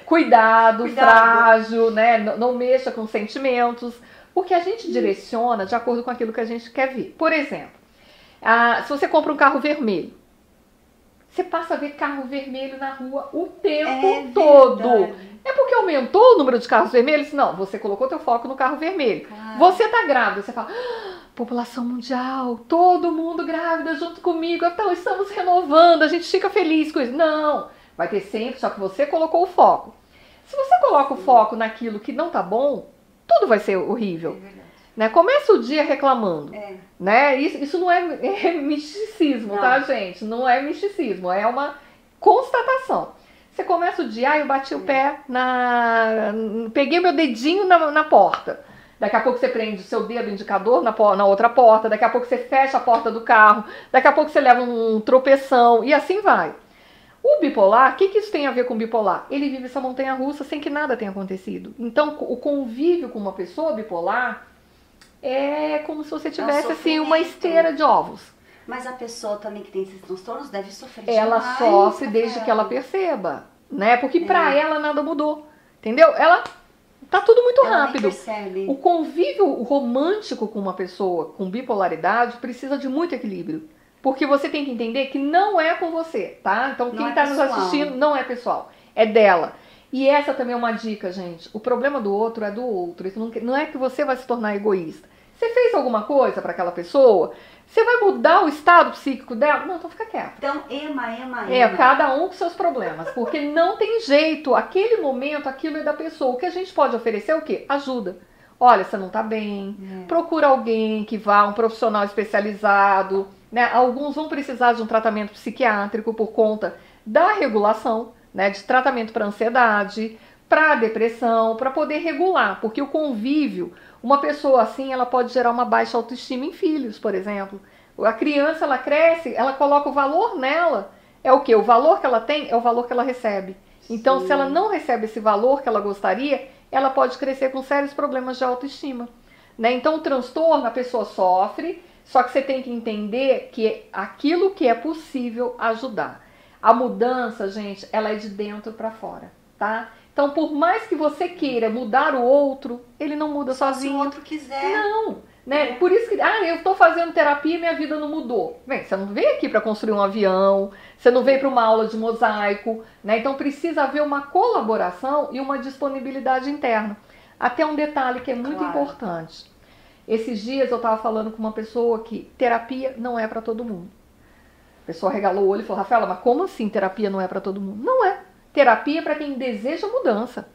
Cuidado, frágil, né? Não mexa com sentimentos. Porque a gente direciona de acordo com aquilo que a gente quer ver. Por exemplo, se você compra um carro vermelho, você passa a ver carro vermelho na rua o tempo todo. É porque aumentou o número de carros vermelhos? Não, você colocou teu foco no carro vermelho. Você tá grávida, você fala, população mundial, todo mundo grávida junto comigo, então estamos renovando, a gente fica feliz com isso. Não, vai ter sempre, só que você colocou o foco. Se você coloca o foco naquilo que não tá bom, tudo vai ser horrível. Né? Começa o dia reclamando. Né? Isso não é misticismo, tá, gente? Não é misticismo, é uma constatação. Você começa o dia, eu bati o pé peguei meu dedinho na porta. Daqui a pouco você prende o seu dedo indicador na outra porta, daqui a pouco você fecha a porta do carro, daqui a pouco você leva um tropeção e assim vai. O bipolar, o que isso tem a ver com o bipolar? Ele vive essa montanha-russa sem que nada tenha acontecido. Então, o convívio com uma pessoa bipolar é como se você tivesse assim uma esteira de ovos. Mas a pessoa também que tem esses transtornos deve sofrer ela demais. Sofre desde que ela perceba, né? Porque pra ela nada mudou, entendeu? Ela tá tudo muito rápido. O convívio romântico com uma pessoa com bipolaridade precisa de muito equilíbrio. Porque você tem que entender que não é com você, tá? Então quem tá nos assistindo não é pessoal, é dela. E essa também é uma dica, gente. O problema do outro é do outro. Isso não é que você vai se tornar egoísta. Você fez alguma coisa para aquela pessoa? Você vai mudar o estado psíquico dela? Não, então fica quieto. Então, cada um com seus problemas. Porque não tem jeito. Aquele momento, aquilo é da pessoa. O que a gente pode oferecer é o quê? Ajuda. Olha, você não tá bem. Procura alguém que vá, um profissional especializado. Né? Alguns vão precisar de um tratamento psiquiátrico por conta da regulação, né? De tratamento para ansiedade, para depressão, para poder regular. Porque o convívio... Uma pessoa assim, ela pode gerar uma baixa autoestima em filhos, por exemplo. A criança, ela cresce, ela coloca o valor nela. É o quê? O valor que ela tem é o valor que ela recebe. Então, se ela não recebe esse valor que ela gostaria, ela pode crescer com sérios problemas de autoestima. Né? Então, o transtorno, a pessoa sofre, só que você tem que entender que aquilo que é possível ajudar. A mudança, gente, ela é de dentro para fora, tá? Então, por mais que você queira mudar o outro, ele não muda sozinho. Se o outro quiser. Não, né? Por isso que, eu estou fazendo terapia e minha vida não mudou. Bem, você não veio aqui para construir um avião, você não veio para uma aula de mosaico, né? Então precisa haver uma colaboração e uma disponibilidade interna. Até um detalhe que é muito importante. Esses dias eu estava falando com uma pessoa que terapia não é para todo mundo. A pessoa regalou o olho e falou, Rafaela, mas como assim terapia não é para todo mundo? Não é. Terapia é para quem deseja mudança.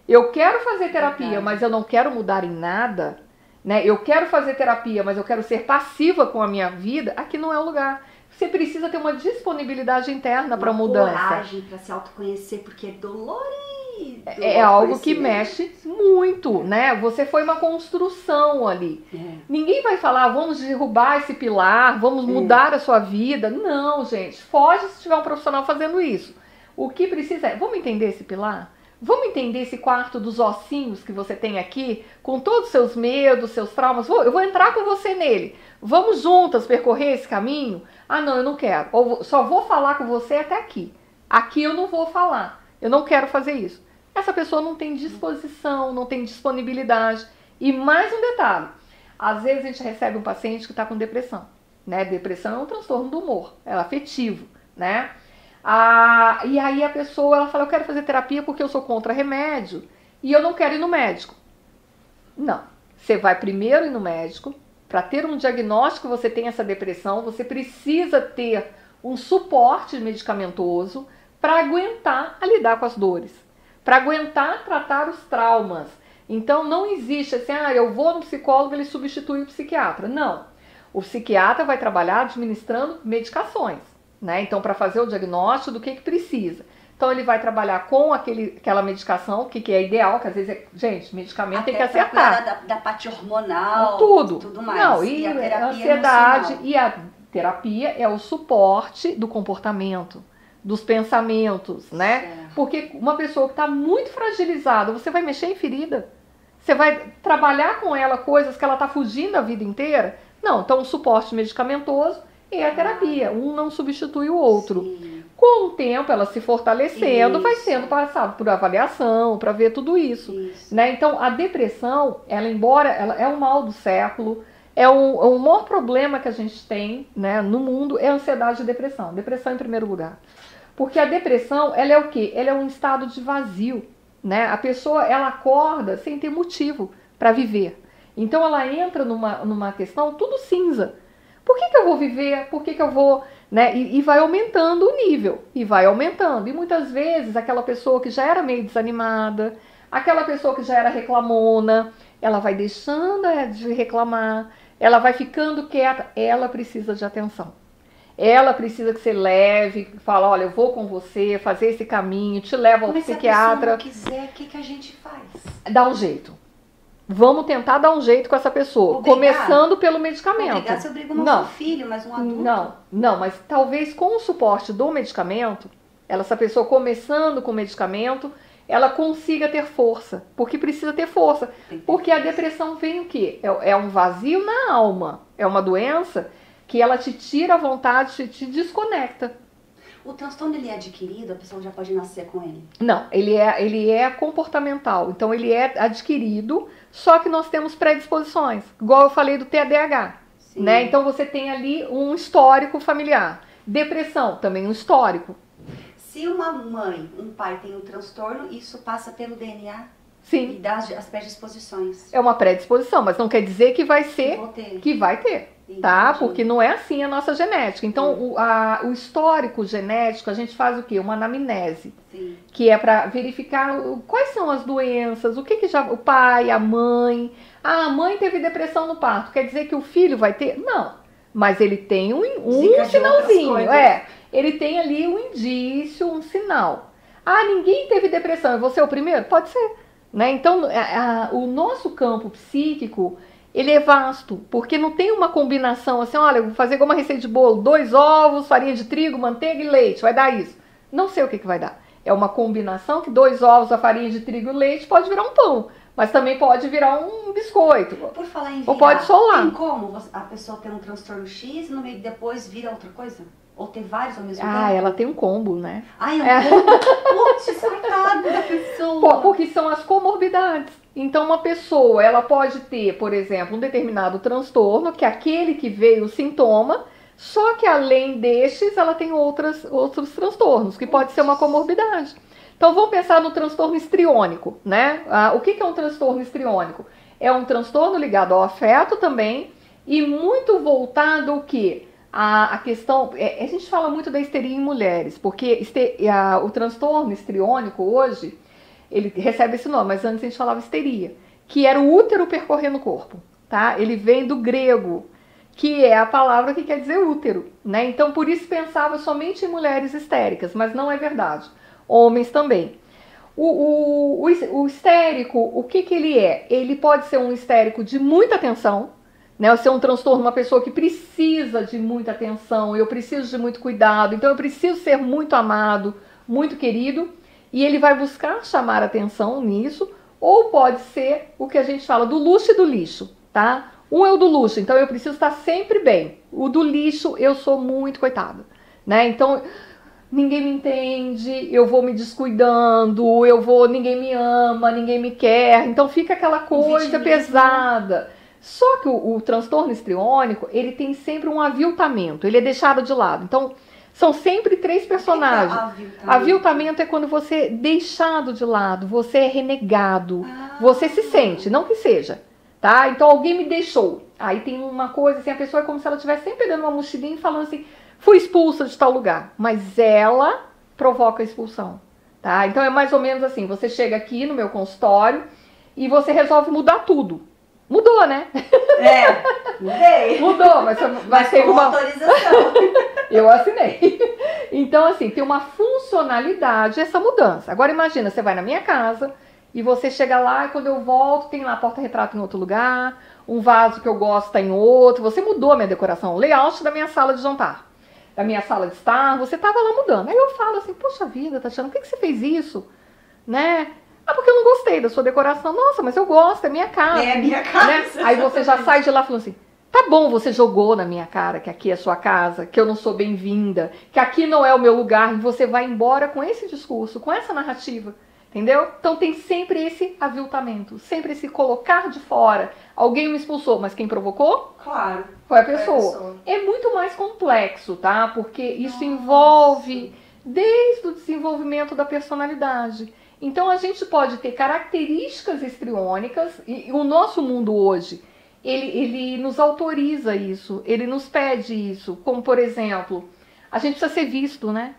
Eu quero fazer terapia, mas eu não quero mudar em nada, né? Eu quero fazer terapia, mas eu quero ser passiva com a minha vida. Aqui não é o lugar. Você precisa ter uma disponibilidade interna para mudança. Coragem para se autoconhecer, porque é dolorido. É algo que mexe muito, né? Você foi uma construção ali. Ninguém vai falar, vamos derrubar esse pilar, vamos mudar a sua vida. Não, gente. Foge se tiver um profissional fazendo isso. O que precisa é, vamos entender esse pilar? Vamos entender esse quarto dos ossinhos que você tem aqui, com todos os seus medos, seus traumas? Eu vou entrar com você nele. Vamos juntas percorrer esse caminho? Ah, não, eu não quero. Ou só vou falar com você até aqui. Aqui eu não vou falar. Eu não quero fazer isso. Essa pessoa não tem disposição, não tem disponibilidade. E mais um detalhe. Às vezes a gente recebe um paciente que está com depressão, né? Depressão é um transtorno do humor, é afetivo, né? E aí a pessoa, ela fala, eu quero fazer terapia porque eu sou contra remédio e eu não quero ir no médico. Não, você vai primeiro ir no médico, para ter um diagnóstico que você tem essa depressão, você precisa ter um suporte medicamentoso para aguentar a lidar com as dores, para aguentar tratar os traumas. Então não existe assim, eu vou no psicólogo, ele substitui o psiquiatra. Não, o psiquiatra vai trabalhar administrando medicações. Né? Então, para fazer o diagnóstico do que precisa. Então, ele vai trabalhar com aquela medicação, que é ideal, que às vezes, gente, medicamento tem que acertar. Da parte hormonal, tudo mais. Não, e a ansiedade emocional. E a terapia é o suporte do comportamento, dos pensamentos, né? Certo. Porque uma pessoa que está muito fragilizada, você vai mexer em ferida? Você vai trabalhar com ela coisas que ela está fugindo a vida inteira? Não, então o suporte medicamentoso e a terapia, um não substitui o outro. Sim. Com o tempo, ela se fortalecendo, vai sendo passado por avaliação, para ver tudo isso. Né? Então, a depressão, embora ela é o mal do século, o maior problema que a gente tem, né, no mundo é a ansiedade e depressão. Depressão em primeiro lugar. Porque a depressão, ela é o quê? Ela é um estado de vazio. Né? A pessoa, ela acorda sem ter motivo para viver. Então, ela entra numa questão tudo cinza. Por que eu vou viver? Por que eu vou... Né? E vai aumentando o nível. E vai aumentando. E muitas vezes aquela pessoa que já era meio desanimada, aquela pessoa que já era reclamona, ela vai deixando de reclamar, ela vai ficando quieta. Ela precisa de atenção. Ela precisa que você leve, fala, olha, eu vou com você, fazer esse caminho, te levo ao psiquiatra. Mas se a pessoa não quiser, o que a gente faz? Dá um jeito. Vamos tentar dar um jeito com essa pessoa, começando pelo medicamento. Obrigar, você obriga não seu filho, mas um adulto. Não, mas talvez com o suporte do medicamento, essa pessoa começando com o medicamento, ela consiga ter força, porque precisa ter força. Porque a depressão vem o quê? É um vazio na alma, é uma doença que ela te tira a vontade, te desconecta. O transtorno, ele é adquirido? A pessoa já pode nascer com ele? Não, ele é comportamental. Então, ele é adquirido, só que nós temos predisposições. Igual eu falei do TDAH. Né? Então, você tem ali um histórico familiar. Depressão, também um histórico. Se uma mãe, um pai tem um transtorno, isso passa pelo DNA? Sim. E dá as predisposições? É uma predisposição, mas não quer dizer que vai ser, que vai ter. Tá? Porque não é assim a nossa genética. Então, o histórico genético, a gente faz o quê? Uma anamnese. Sim. Que é para verificar quais são as doenças, o que já o pai, a mãe... a mãe teve depressão no parto, quer dizer que o filho vai ter? Não. Mas ele tem um sinalzinho. Ele tem ali um indício, um sinal. Ninguém teve depressão, e você é o primeiro? Pode ser. Né? Então, o nosso campo psíquico... ele é vasto, porque não tem uma combinação assim, olha, eu vou fazer uma receita de bolo, 2 ovos, farinha de trigo, manteiga e leite, vai dar isso. Não sei o que vai dar. É uma combinação que 2 ovos, a farinha de trigo e leite pode virar um pão, mas também pode virar um biscoito. Por falar em virar, ou pode solar. Tem como a pessoa ter um transtorno X e no meio depois vira outra coisa? Ou ter vários ao mesmo tempo? Ah, ela tem um combo, né? Ai, é um combo? Putz, coitada da pessoa. Porque são as comorbidades. Então, uma pessoa, ela pode ter, por exemplo, um determinado transtorno, que é aquele que veio o sintoma, só que além destes, ela tem outros transtornos, que pode ser uma comorbidade. Então, vamos pensar no transtorno histriônico, né? O que é um transtorno histriônico? É um transtorno ligado ao afeto também e muito voltado ao quê? A questão, a gente fala muito da histeria em mulheres, porque o transtorno histriônico hoje, ele recebe esse nome, mas antes a gente falava histeria, que era o útero percorrendo o corpo, tá? Ele vem do grego, que é a palavra que quer dizer útero, né? Então, por isso pensava somente em mulheres histéricas, mas não é verdade. Homens também. O histérico, o que ele é? Ele pode ser um histérico de muita atenção, né? Ser um transtorno, uma pessoa que precisa de muita atenção, eu preciso de muito cuidado, então eu preciso ser muito amado, muito querido, e ele vai buscar chamar atenção nisso, ou pode ser o que a gente fala do luxo e do lixo, tá? Um é o do luxo, então eu preciso estar sempre bem. O do lixo, eu sou muito coitada, né? Então, ninguém me entende, eu vou me descuidando, ninguém me ama, ninguém me quer, então fica aquela coisa pesada. Só que o transtorno histriônico, ele tem sempre um aviltamento, ele é deixado de lado. Então, são sempre 3 personagens. Aviltamento é quando você é deixado de lado, você é renegado, você se sente, não que seja, tá? Então, alguém me deixou. Aí tem uma coisa assim, a pessoa é como se ela estivesse sempre dando uma mochilinha e falando assim, fui expulsa de tal lugar, mas ela provoca a expulsão, tá? Então, é mais ou menos assim, você chega aqui no meu consultório e você resolve mudar tudo. Mudou, né? Mudei. Mudou, mas teve uma autorização. Eu assinei. Então, assim, tem uma funcionalidade essa mudança. Agora, imagina, você vai na minha casa e você chega lá e quando eu volto, tem lá porta-retrato em outro lugar, um vaso que eu gosto tá em outro. Você mudou a minha decoração, o layout da minha sala de jantar, da minha sala de estar, você tava lá mudando. Aí eu falo assim, poxa vida, Tatiana, por que você fez isso? Né? Porque eu não gostei da sua decoração. Nossa, mas eu gosto, é minha casa. É minha casa. Né? Aí você já sai de lá falando assim, tá bom, você jogou na minha cara que aqui é sua casa, que eu não sou bem-vinda, que aqui não é o meu lugar, e você vai embora com esse discurso, com essa narrativa, entendeu? Então tem sempre esse aviltamento, sempre esse colocar de fora. Alguém me expulsou, mas quem provocou? Claro. Foi a pessoa. É muito mais complexo, tá? Porque isso envolve desde o desenvolvimento da personalidade. Então a gente pode ter características histriônicas, e o nosso mundo hoje, ele nos autoriza isso, ele nos pede isso, como por exemplo, a gente precisa ser visto, né?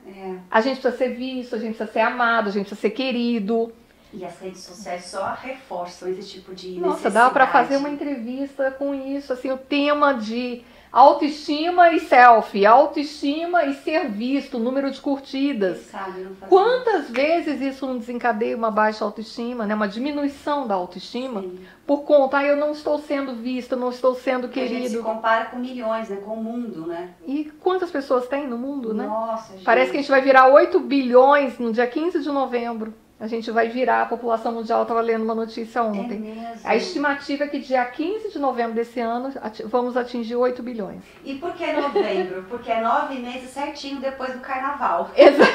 A gente precisa ser visto, a gente precisa ser amado, a gente precisa ser querido. E as redes sociais só reforçam esse tipo de necessidade. Nossa, dá para fazer uma entrevista com isso, assim, o tema de autoestima e selfie, autoestima e ser visto, número de curtidas. Quantas vezes isso não desencadeia uma baixa autoestima, né? Uma diminuição da autoestima? Sim. Por conta, eu não estou sendo vista, não estou sendo querido. A gente se compara com milhões, né? Com o mundo, né? E quantas pessoas tem no mundo, né? Nossa, gente. Parece que a gente vai virar 8 bilhões no dia 15 de novembro. A gente vai virar a população mundial, estava lendo uma notícia ontem. É mesmo? A estimativa é que dia 15 de novembro desse ano vamos atingir 8 bilhões. E por que novembro? Porque é 9 meses certinho depois do carnaval. Exato.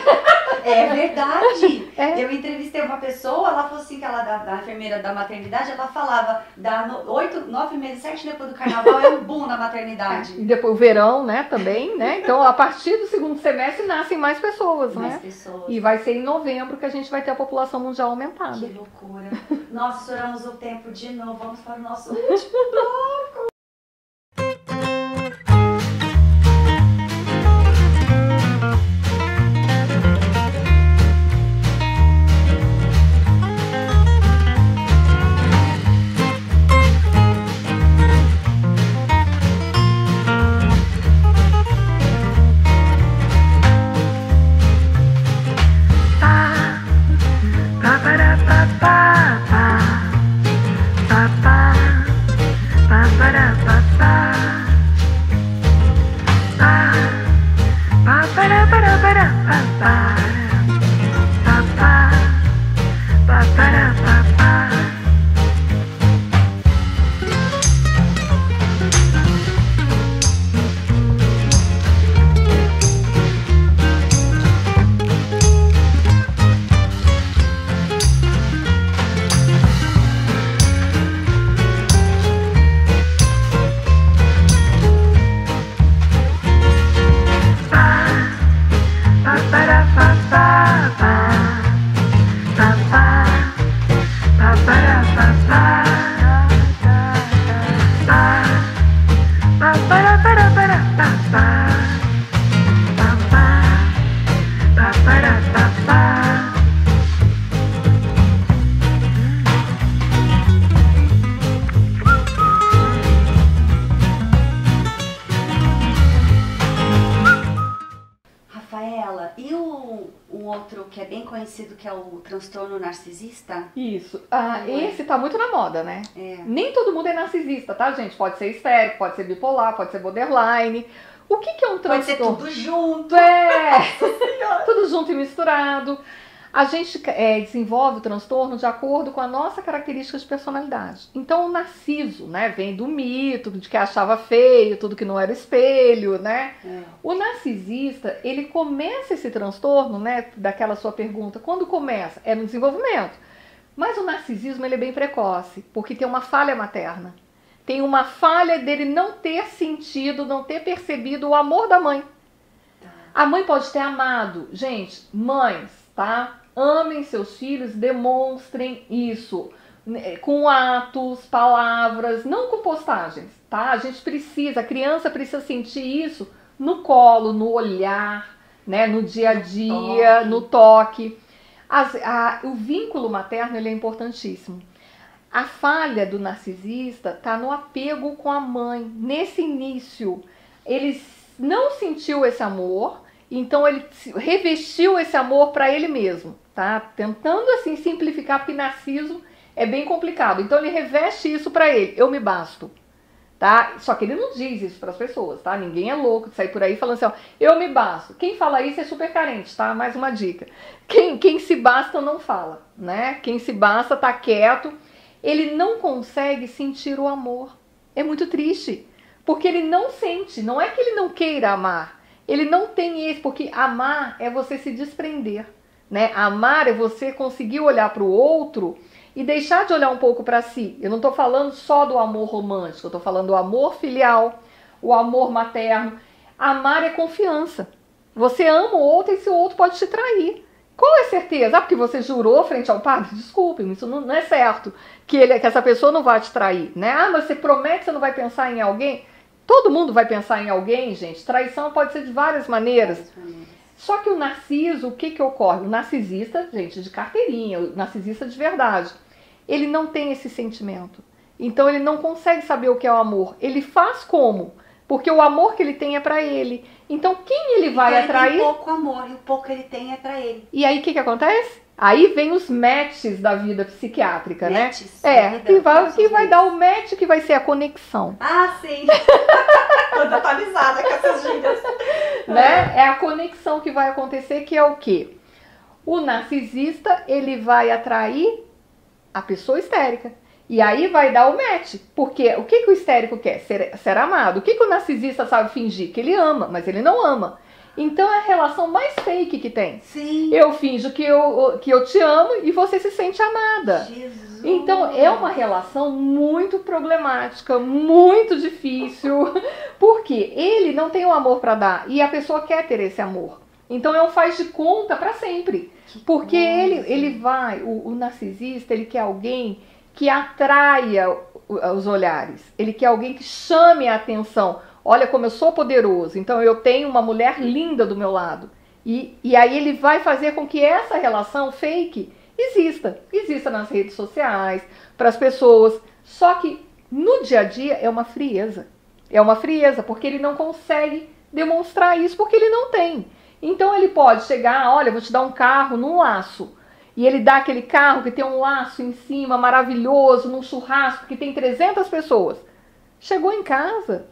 É verdade. Eu entrevistei uma pessoa, ela falou assim, que ela da enfermeira da maternidade, ela falava, 9 meses certinho depois do carnaval é um boom na maternidade. E depois o verão, né, também, né? Então, a partir do segundo semestre nascem mais pessoas, mais né? Pessoas. E vai ser em novembro que a gente vai ter a população mundial aumentada. Que loucura. Nós estouramos o tempo de novo. Vamos para o nosso último bloco. Rafaela, e o outro que é bem conhecido, que é o transtorno narcisista? Isso. Esse tá muito na moda, né? É. Nem todo mundo é narcisista, tá, gente? Pode ser histérico, pode ser bipolar, pode ser borderline. O que é um transtorno? Pode ser tudo junto. Tudo junto e misturado. A gente desenvolve o transtorno de acordo com a nossa característica de personalidade. Então o narciso, né, vem do mito de que achava feio, tudo que não era espelho, né? O narcisista, ele começa esse transtorno, né, daquela sua pergunta, quando começa? É no desenvolvimento. Mas o narcisismo, ele é bem precoce, porque tem uma falha materna. Tem uma falha dele não ter sentido, não ter percebido o amor da mãe. A mãe pode ter amado. Gente, mães, tá? Amem seus filhos, demonstrem isso com atos, palavras, não com postagens, tá? A gente precisa, a criança precisa sentir isso no colo, no olhar, né? No dia a dia, no toque. O vínculo materno, ele é importantíssimo. A falha do narcisista está no apego com a mãe. Nesse início, ele não sentiu esse amor, então ele revestiu esse amor para ele mesmo, tá? Tentando assim simplificar, porque narciso é bem complicado. Então ele reveste isso para ele, eu me basto, tá? Só que ele não diz isso para as pessoas, tá? Ninguém é louco de sair por aí falando assim, ó, eu me basto. Quem fala isso é super carente, tá? Mais uma dica. Quem se basta não fala, né? Quem se basta tá quieto. Ele não consegue sentir o amor. É muito triste, porque ele não sente. Não é que ele não queira amar. Ele não tem esse, porque amar é você se desprender, né? Amar é você conseguir olhar para o outro e deixar de olhar um pouco para si. Eu não estou falando só do amor romântico, eu estou falando do amor filial, o amor materno. Amar é confiança. Você ama o outro e esse outro pode te trair. Qual é a certeza? Porque você jurou frente ao padre? Desculpe, isso não é certo. Que essa pessoa não vai te trair, né? Mas você promete que você não vai pensar em alguém? Todo mundo vai pensar em alguém, gente. Traição pode ser de várias maneiras. Só que o narciso, o que ocorre? O narcisista, gente, de carteirinha, o narcisista de verdade, ele não tem esse sentimento. Então ele não consegue saber o que é o amor. Ele faz como? Porque o amor que ele tem é pra ele. Então quem ele vai atrair? Ele tem pouco amor e o pouco que ele tem é pra ele. E aí o que acontece? Aí vem os matches da vida psiquiátrica, matches, né? Que vai dar o match, que vai ser a conexão. Ah, sim. Toda atualizada com essas gírias. Né? É a conexão que vai acontecer, que é o quê? O narcisista, ele vai atrair a pessoa histérica. E aí vai dar o match. Porque o que o histérico quer? Ser amado. O que o narcisista sabe fingir? Que ele ama, mas ele não ama. Então é a relação mais fake que tem. Sim. Eu finjo que eu te amo e você se sente amada. Jesus. Então é uma relação muito problemática, muito difícil, porque ele não tem o amor para dar e a pessoa quer ter esse amor. Então é um faz de conta para sempre. Porque o narcisista, ele quer alguém que atraia os olhares. Ele quer alguém que chame a atenção. Olha como eu sou poderoso, então eu tenho uma mulher linda do meu lado. E aí ele vai fazer com que essa relação fake exista nas redes sociais, para as pessoas. Só que no dia a dia é uma frieza. É uma frieza, porque ele não consegue demonstrar isso, porque ele não tem. Então ele pode chegar, olha, vou te dar um carro num laço. E ele dá aquele carro que tem um laço em cima, maravilhoso, num churrasco que tem 300 pessoas. Chegou em casa,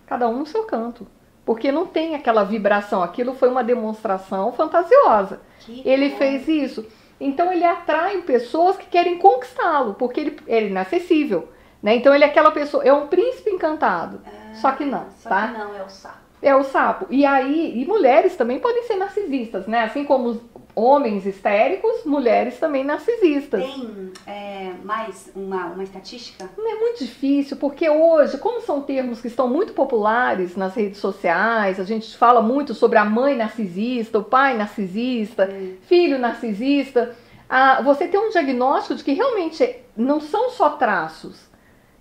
cada um no seu canto. Porque não tem aquela vibração. Aquilo foi uma demonstração fantasiosa. Ele fez isso. Então ele atrai pessoas que querem conquistá-lo, porque ele é inacessível. Né? Então ele é aquela pessoa, é um príncipe encantado. Só que não, Só tá? que não, é o sapo. É o sapo. E mulheres também podem ser narcisistas, né? Assim como os homens histéricos, mulheres também narcisistas. Tem mais uma estatística? Não é muito difícil, porque hoje, como são termos que estão muito populares nas redes sociais, a gente fala muito sobre a mãe narcisista, o pai narcisista, filho narcisista, você tem um diagnóstico de que realmente não são só traços.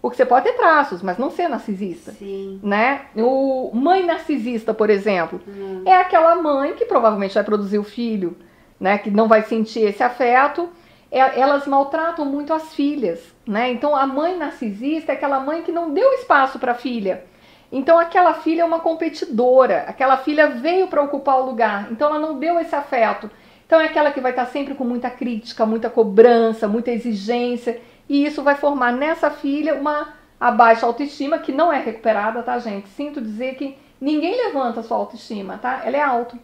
Porque você pode ter traços, mas não ser narcisista. Sim. Né? O mãe narcisista, por exemplo, é aquela mãe que provavelmente vai produzir o filho, né? Que não vai sentir esse afeto. Elas maltratam muito as filhas, né? Então a mãe narcisista é aquela mãe que não deu espaço para a filha. Então aquela filha é uma competidora, aquela filha veio para ocupar o lugar, então ela não deu esse afeto. Então é aquela que vai estar sempre com muita crítica, muita cobrança, muita exigência. E isso vai formar nessa filha a baixa autoestima, que não é recuperada, tá, gente? Sinto dizer que ninguém levanta a sua autoestima, tá? Ela é alta.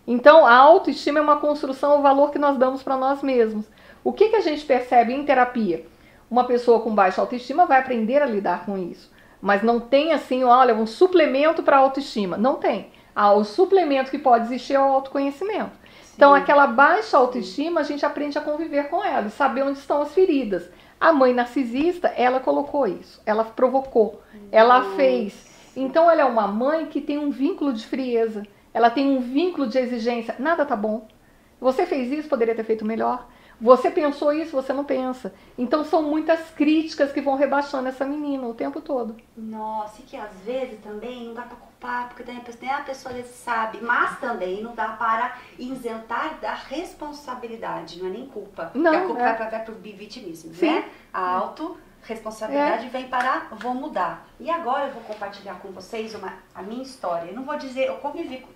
Então, a autoestima é uma construção, o valor que nós damos para nós mesmos. O que a gente percebe em terapia? Uma pessoa com baixa autoestima vai aprender a lidar com isso. Mas não tem, assim, olha, um suplemento para a autoestima. Não tem. O suplemento que pode existir é o autoconhecimento. Sim. Então, aquela baixa autoestima, a gente aprende a conviver com ela e saber onde estão as feridas. A mãe narcisista, ela colocou isso, ela provocou, ela fez. Então ela é uma mãe que tem um vínculo de frieza, ela tem um vínculo de exigência. Nada tá bom. Você fez isso, poderia ter feito melhor. Você pensou isso, você não pensa. Então são muitas críticas que vão rebaixando essa menina o tempo todo. Nossa, e que às vezes também não dá para culpar, porque tem a pessoa sabe, mas também não dá para isentar da responsabilidade, não é nem culpa. Não, porque a culpa vai para o vitimismo, né? A autorresponsabilidade vem para vou mudar. E agora eu vou compartilhar com vocês a minha história. Eu não vou dizer, eu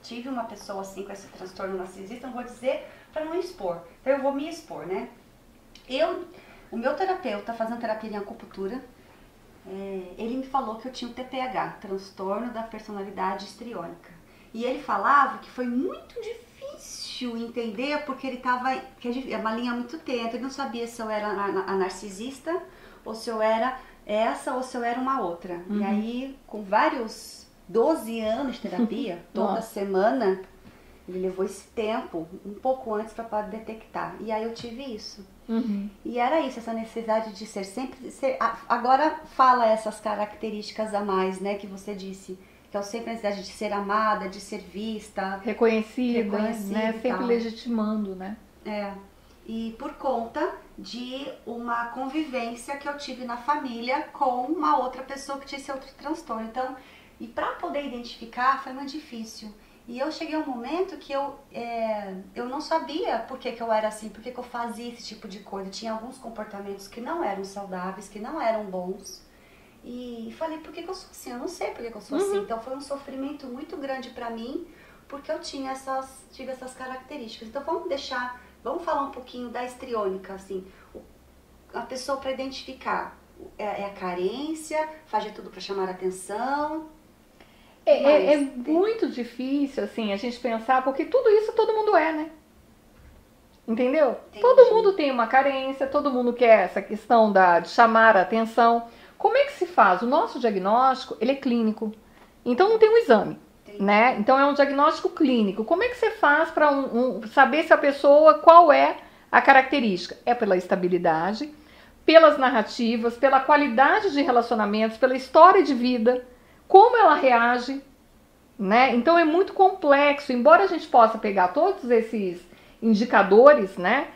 tive uma pessoa assim com esse transtorno narcisista, não vou dizer para não expor. Então eu vou me expor, né? O meu terapeuta, fazendo terapia em acupuntura, ele me falou que eu tinha o TPH, transtorno da personalidade histriônica. E ele falava que foi muito difícil entender, porque que é uma linha muito tênue, ele não sabia se eu era a narcisista, ou se eu era essa, ou se eu era uma outra. E aí, com vários 12 anos de terapia, toda semana, ele levou esse tempo, um pouco antes, para poder detectar. E aí eu tive isso. E era isso, essa necessidade de agora fala essas características a mais, né, que você disse, que é sempre a necessidade de ser amada, de ser vista, reconhecida, né, sempre legitimando, né? E por conta de uma convivência que eu tive na família com uma outra pessoa que tinha esse outro transtorno. Então, e para poder identificar foi muito difícil. E eu cheguei a um momento que eu não sabia por que eu era assim, por que eu fazia esse tipo de coisa. Tinha alguns comportamentos que não eram saudáveis, que não eram bons. E falei, por que eu sou assim? Eu não sei por que eu sou assim. Então foi um sofrimento muito grande pra mim, porque eu tive essas características. Então vamos falar um pouquinho da histriônica, assim. A pessoa para identificar é a carência, faz de tudo para chamar a atenção. É muito difícil, assim, a gente pensar, porque tudo isso todo mundo né? Entendeu? Entendi. Todo mundo tem uma carência, todo mundo quer essa questão de chamar a atenção. Como é que se faz? O nosso diagnóstico, ele é clínico. Então não tem um exame, né? Então é um diagnóstico clínico. Como é que você faz para saber se a pessoa, qual é a característica? É pela estabilidade, pelas narrativas, pela qualidade de relacionamentos, pela história de vida, como ela reage, né? Então é muito complexo. Embora a gente possa pegar todos esses indicadores, né?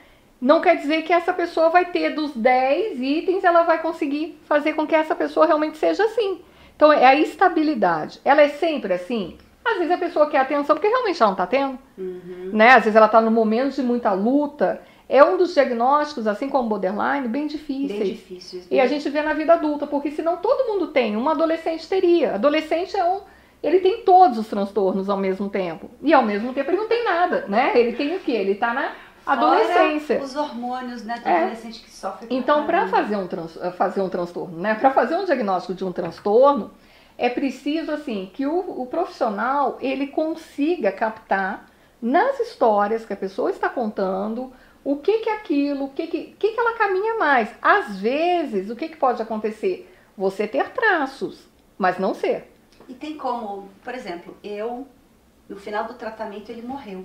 Não quer dizer que essa pessoa vai ter dos 10 itens, ela vai conseguir fazer com que essa pessoa realmente seja assim. Então é a estabilidade. Ela é sempre assim? Às vezes a pessoa quer atenção porque realmente ela não está tendo, né? Às vezes ela está num momento de muita luta. É um dos diagnósticos, assim como o borderline, bem difíceis. Bem difíceis. E a gente vê na vida adulta, porque senão todo mundo tem. Um adolescente teria. Adolescente ele tem todos os transtornos ao mesmo tempo. E ao mesmo tempo ele não tem nada, né? Ele tem o quê? Ele está na adolescência. Fora os hormônios, né, do adolescente que sofre. Então, para fazer um transtorno, né? Para fazer um diagnóstico de um transtorno, é preciso, assim, que o profissional, ele consiga captar nas histórias que a pessoa está contando, o que é aquilo, o que ela caminha mais. Às vezes, o que pode acontecer? Você ter traços, mas não ser. E tem como, por exemplo, no final do tratamento, ele morreu.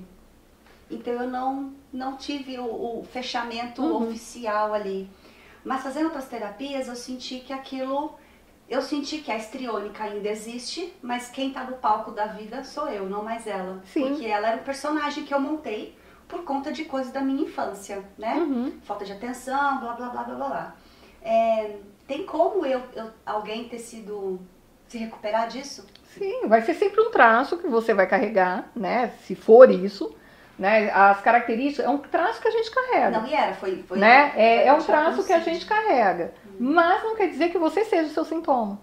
Então, eu não tive o fechamento oficial ali. Mas fazendo outras terapias, eu senti que a histriônica ainda existe, mas quem tá no palco da vida sou eu, não mais ela. Sim. Porque ela era um personagem que eu montei por conta de coisas da minha infância, né? Falta de atenção, blá, blá, blá, blá, blá. tem como alguém se recuperar disso? Sim, vai ser sempre um traço que você vai carregar, né? Se for isso, né? As características, é um traço que a gente carrega. Não, foi né? É um traço que a gente carrega. Mas não quer dizer que você seja o seu sintoma.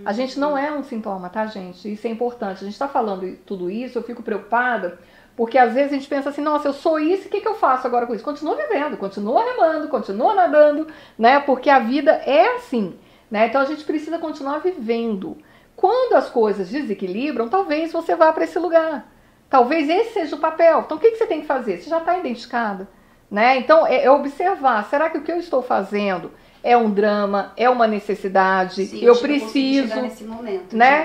A gente não é um sintoma, tá, gente? Isso é importante. A gente está falando tudo isso, eu fico preocupada, porque às vezes a gente pensa assim, nossa, eu sou isso, o que eu faço agora com isso? Continua vivendo, continua remando, continua nadando, né? Porque a vida é assim, né? Então a gente precisa continuar vivendo. Quando as coisas desequilibram, talvez você vá para esse lugar. Talvez esse seja o papel. Então o que você tem que fazer? Você já está identificado, né? Então é observar, será que o que eu estou fazendo é um drama, é uma necessidade? Sim, eu preciso chegar nesse momento, né?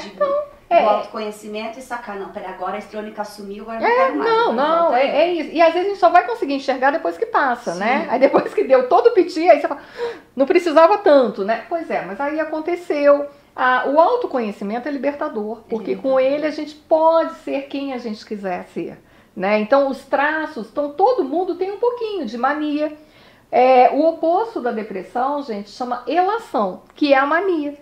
O autoconhecimento e sacar, não, pera, agora a estrônica sumiu, agora não quero mais. Não, é isso. E às vezes a gente só vai conseguir enxergar depois que passa, né? Aí depois que deu todo o piti, aí você fala, não precisava tanto, né? Pois é, mas aí aconteceu. O autoconhecimento é libertador, porque com ele a gente pode ser quem a gente quiser ser, né? Então os traços, todo mundo tem um pouquinho de mania. O oposto da depressão, gente, chama elação, que é a mania.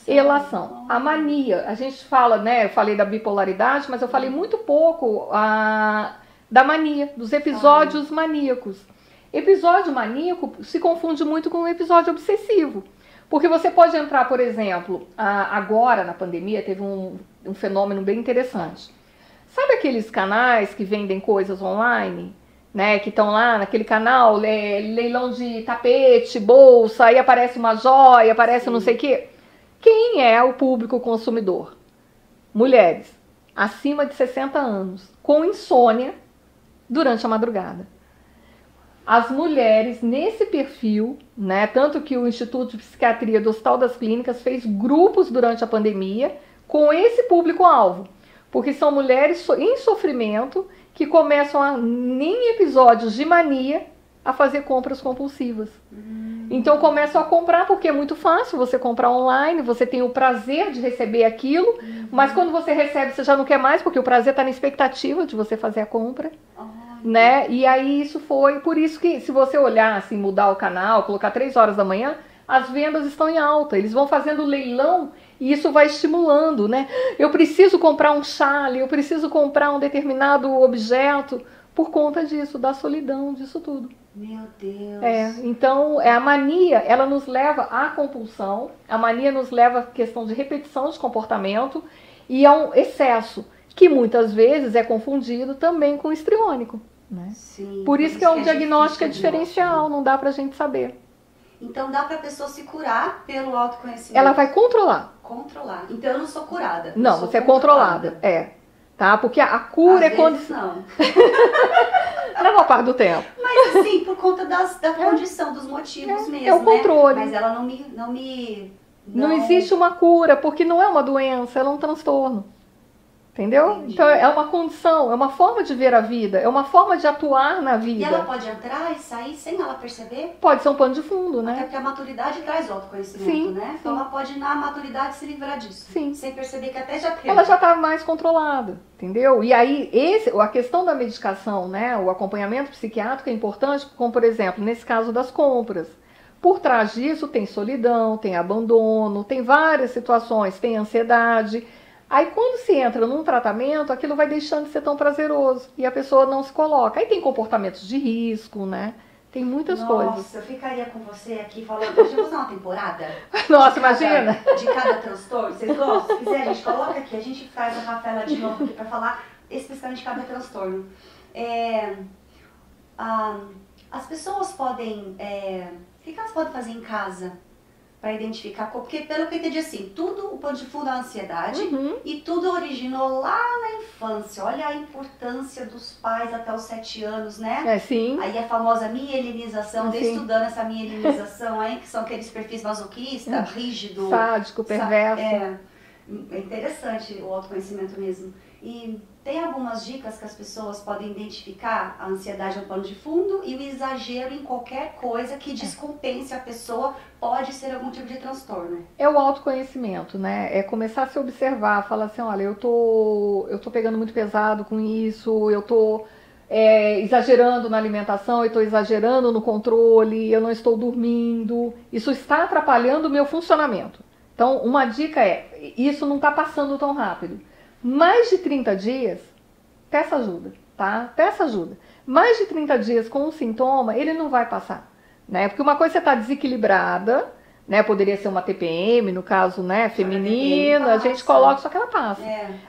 Elação. A mania. A gente fala, né? Eu falei da bipolaridade, mas eu falei muito pouco da mania, dos episódios maníacos. Episódio maníaco se confunde muito com um episódio obsessivo. Porque você pode entrar, por exemplo, agora na pandemia teve um fenômeno bem interessante. Sabe aqueles canais que vendem coisas online? Né, que estão lá naquele canal, leilão de tapete, bolsa, aí aparece uma joia, aparece não sei o quê. Quem é o público consumidor? Mulheres acima de 60 anos, com insônia durante a madrugada. As mulheres nesse perfil, né, tanto que o Instituto de Psiquiatria do Hospital das Clínicas fez grupos durante a pandemia com esse público-alvo, porque são mulheres em sofrimento que começam em episódios de mania a fazer compras compulsivas. Então começam a comprar porque é muito fácil você comprar online, você tem o prazer de receber aquilo, mas quando você recebe você já não quer mais, porque o prazer está na expectativa de você fazer a compra. Né? E aí isso foi, por isso que se você olhar assim, mudar o canal, colocar 3 horas da manhã, as vendas estão em alta, eles vão fazendo leilão e isso vai estimulando, né? Eu preciso comprar um chale, eu preciso comprar um determinado objeto por conta disso, da solidão, disso tudo. Meu Deus. Então a mania, ela nos leva à compulsão, a mania nos leva à questão de repetição de comportamento e a um excesso, que muitas vezes é confundido também com histriônico, né? Sim, por isso que o diagnóstico é diferencial, não dá pra gente saber. Então dá pra pessoa se curar pelo autoconhecimento. Ela vai controlar. Então eu não sou curada. Não, você é controlada. Tá? Porque a cura às é quando... vezes não. Na maior parte do tempo. Mas assim, por conta da condição, dos motivos mesmo, é o controle. Né? Mas ela Não existe uma cura, porque não é uma doença, ela é um transtorno. Entendeu? Entendi. Então é uma condição, é uma forma de ver a vida, é uma forma de atuar na vida. E ela pode entrar e sair sem ela perceber? Pode ser um pano de fundo, né? Até porque a maturidade traz o autoconhecimento, Sim, né? Então ela pode na maturidade se livrar disso. Sim. Sem perceber que até já teve. Ela já está mais controlada, entendeu? E aí a questão da medicação, né? O acompanhamento psiquiátrico é importante, como por exemplo, nesse caso das compras. Por trás disso tem solidão, tem abandono, tem várias situações, tem ansiedade. Aí quando se entra num tratamento, aquilo vai deixando de ser tão prazeroso e a pessoa não se coloca. Aí tem comportamentos de risco, né? Tem muitas coisas. Nossa, eu ficaria com você aqui falando. Deixa eu fazer uma temporada. Nossa, imagina! De cada transtorno. Vocês gostam? Se quiser, a gente coloca aqui. A gente traz a Rafaela de novo aqui para falar especificamente de cada transtorno. As pessoas podem... o que elas podem fazer em casa para identificar? Porque pelo que eu entendi assim, tudo o pano de fundo é a ansiedade e tudo originou lá na infância. Olha a importância dos pais até os 7 anos, né? Sim. Aí a famosa mielinização, estudando essa mielinização aí, que são aqueles perfis masoquista, rígido, sádico, perverso. É interessante o autoconhecimento mesmo. E tem algumas dicas que as pessoas podem identificar a ansiedade ao pano de fundo e o exagero em qualquer coisa que descompense a pessoa pode ser algum tipo de transtorno. É o autoconhecimento, né? É começar a se observar, falar assim, olha, eu tô pegando muito pesado com isso, eu tô exagerando na alimentação, eu estou exagerando no controle, eu não estou dormindo, isso está atrapalhando o meu funcionamento. Então, uma dica é, isso não está passando tão rápido. Mais de 30 dias, peça ajuda, tá? Peça ajuda. Mais de 30 dias com um sintoma, ele não vai passar, né? Porque uma coisa você está desequilibrada, né? Poderia ser uma TPM, no caso, né, feminina, a gente coloca, só que ela passa.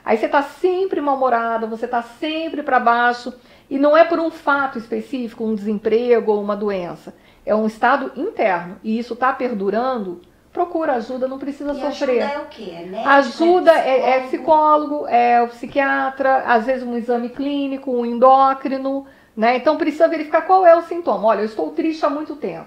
Aí você está sempre mal-humorada, você está sempre para baixo, e não é por um fato específico, um desemprego ou uma doença. É um estado interno, e isso está perdurando. Procura ajuda, não precisa sofrer. Ajuda é o quê? Médico, ajuda é psicólogo, é o psiquiatra, às vezes um exame clínico, um endócrino, né? Então precisa verificar qual é o sintoma. Olha, eu estou triste há muito tempo.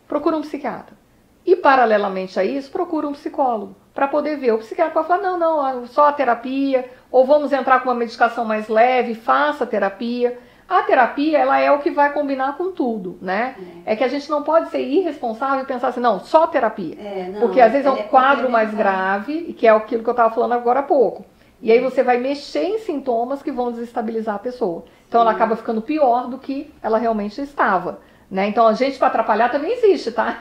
Procura um psiquiatra. E paralelamente a isso, procura um psicólogo para poder ver. O psiquiatra pode falar, não, só a terapia, ou vamos entrar com uma medicação mais leve, faça a terapia. A terapia, ela é o que vai combinar com tudo, né? É que a gente não pode ser irresponsável e pensar assim, não, só terapia. Porque às vezes é um quadro mais grave, que é aquilo que eu estava falando agora há pouco. E aí você vai mexer em sintomas que vão desestabilizar a pessoa. Então ela acaba ficando pior do que ela realmente estava. Né? Então a gente para atrapalhar também existe, tá?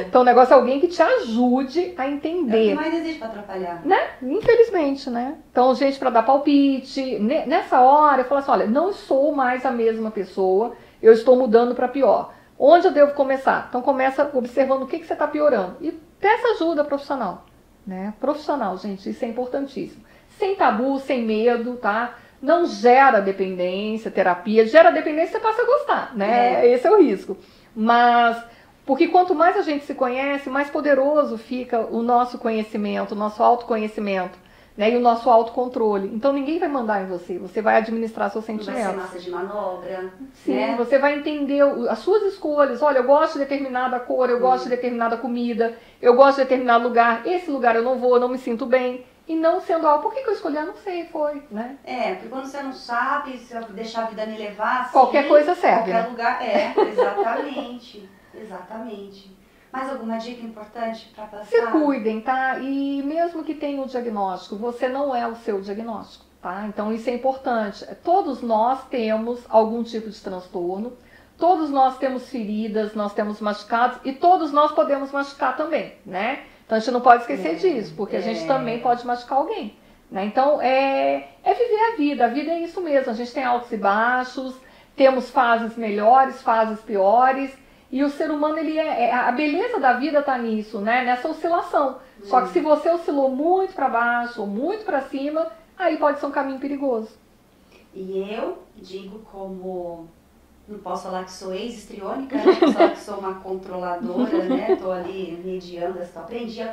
Então o negócio é alguém que te ajude a entender. É o que mais existe para atrapalhar. Né? Infelizmente, né? Então gente para dar palpite, nessa hora eu falo assim, olha, não sou mais a mesma pessoa, eu estou mudando para pior. Onde eu devo começar? Então começa observando o que você está piorando e peça ajuda profissional, né? Profissional, gente, isso é importantíssimo. Sem tabu, sem medo, tá? Não gera dependência, terapia. Gera dependência, você passa a gostar, né? Esse é o risco. Mas, porque quanto mais a gente se conhece, mais poderoso fica o nosso conhecimento, o nosso autoconhecimento, né? E o nosso autocontrole. Então, ninguém vai mandar em você. Você vai administrar seus sentimentos. Vai ser massa de manobra. Sim, né? Você vai entender as suas escolhas. Olha, eu gosto de determinada cor, eu gosto de determinada comida, eu gosto de determinado lugar. Esse lugar eu não vou, eu não me sinto bem. E não sendo algo, por que eu escolhi? Eu não sei, foi, né? Porque quando você não sabe, se deixar a vida me levar, assim, qualquer coisa serve. Qualquer lugar, exatamente, exatamente. Mais alguma dica importante para passar? Se cuidem, tá? E mesmo que tenha o diagnóstico, você não é o seu diagnóstico, tá? Então isso é importante. Todos nós temos algum tipo de transtorno, todos nós temos feridas, nós temos machucados e todos nós podemos machucar também, né? Então a gente não pode esquecer disso, porque a gente também pode machucar alguém, né? Então é viver a vida é isso mesmo, a gente tem altos e baixos, temos fases melhores, fases piores, e o ser humano, a beleza da vida está nisso, né? Nessa oscilação. Só que se você oscilou muito para baixo ou muito para cima, aí pode ser um caminho perigoso. E eu digo como... Não posso falar que sou ex-histriônica, né? Posso falar que sou uma controladora, né? Estou ali mediando, aprendi a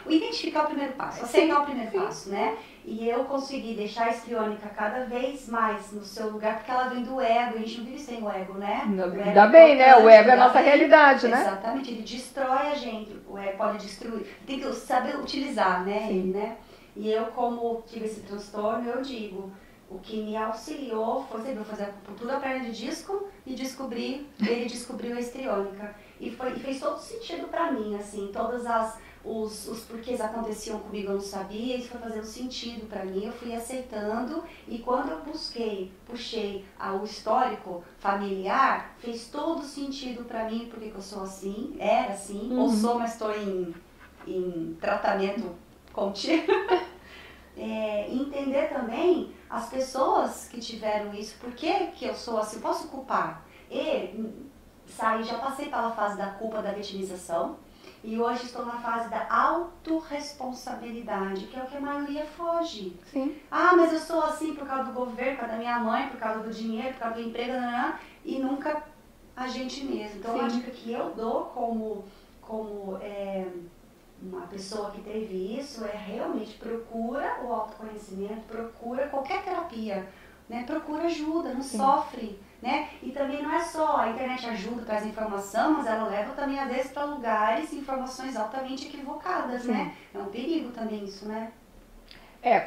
identificar o primeiro passo, aceitar o primeiro passo, né? E eu consegui deixar a histriônica cada vez mais no seu lugar, porque ela vem do ego, a gente não vive sem o ego, né? Ainda bem, né? O ego é a nossa realidade, né? Exatamente, ele destrói a gente, o ego pode destruir, tem que saber utilizar, né? Ele, né? E eu, como tive esse transtorno, eu digo... O que me auxiliou foi fazer acupuntura da perna de disco e ele descobriu a histriônica. E fez todo sentido pra mim, assim, todas os porquês aconteciam comigo eu não sabia, isso foi fazendo sentido pra mim, eu fui aceitando e quando eu puxei o histórico familiar, fez todo sentido pra mim, porque eu sou assim, era assim, ou sou, mas estou em tratamento contínuo. Entender também as pessoas que tiveram isso, por que eu sou assim, posso culpar? Já passei pela fase da culpa, da vitimização, e hoje estou na fase da autorresponsabilidade, que é o que a maioria foge. Sim. Mas eu sou assim por causa do governo, por causa da minha mãe, por causa do dinheiro, por causa do emprego, e nunca a gente mesmo. Então, uma dica que eu dou como uma pessoa que teve isso realmente procura o autoconhecimento, procura qualquer terapia, né? Procura ajuda, não sofre, né? E também não é só a internet ajuda, traz informação, mas ela leva também às vezes para lugares informações altamente equivocadas, né? É um perigo também isso, né?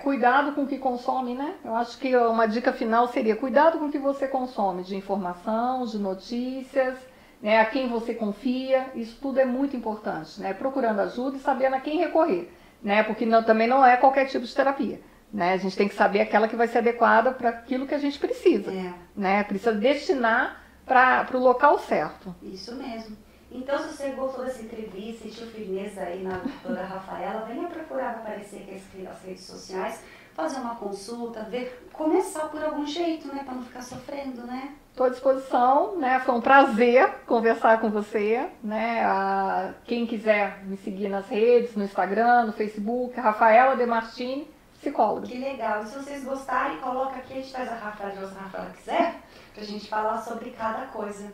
Cuidado com o que consome, né? Eu acho que uma dica final seria cuidado com o que você consome de informação, de notícias, né, a quem você confia, isso tudo é muito importante, né? Procurando ajuda e sabendo a quem recorrer, né? Porque também não é qualquer tipo de terapia, né? A gente tem que saber aquela que vai ser adequada para aquilo que a gente precisa, né? Precisa destinar para o local certo. Isso mesmo. Então, se você gostou dessa entrevista, sentiu firmeza aí na doutora Rafaela, venha procurar aparecer aqui nas redes sociais, fazer uma consulta, começar por algum jeito, né, para não ficar sofrendo, né? Estou à disposição, né? Foi um prazer conversar com você, né? Quem quiser me seguir nas redes, no Instagram, no Facebook, Rafaela De Martini, psicóloga. Que legal. E se vocês gostarem, coloca aqui, a gente faz a Rafaela quiser, pra gente falar sobre cada coisa,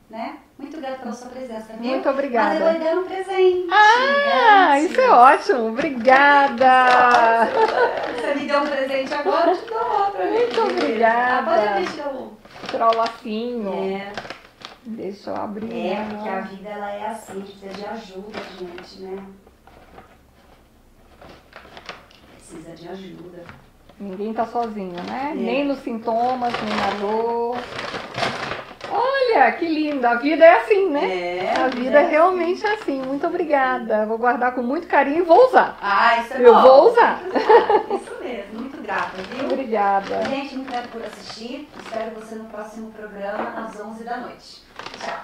né? Muito obrigada pela sua presença, viu? Muito obrigada. Mas eu vou dar um presente. Isso é ótimo. Obrigada. Você me deu um presente agora, eu te dou outro. Muito obrigada. Pode deixar tirar o lacinho. Deixa eu abrir. Porque a vida ela é assim, precisa de ajuda, gente, né? Precisa de ajuda. Ninguém tá sozinho, né? Nem nos sintomas, nem na dor. Olha, que lindo. A vida é assim, né? A vida realmente é assim. Muito obrigada. Vou guardar com muito carinho e vou usar. Isso é bom. Eu vou usar. Isso mesmo. Muito grata, viu? Obrigada. Gente, muito obrigada por assistir. Espero você no próximo programa, às 11 da noite. Tchau.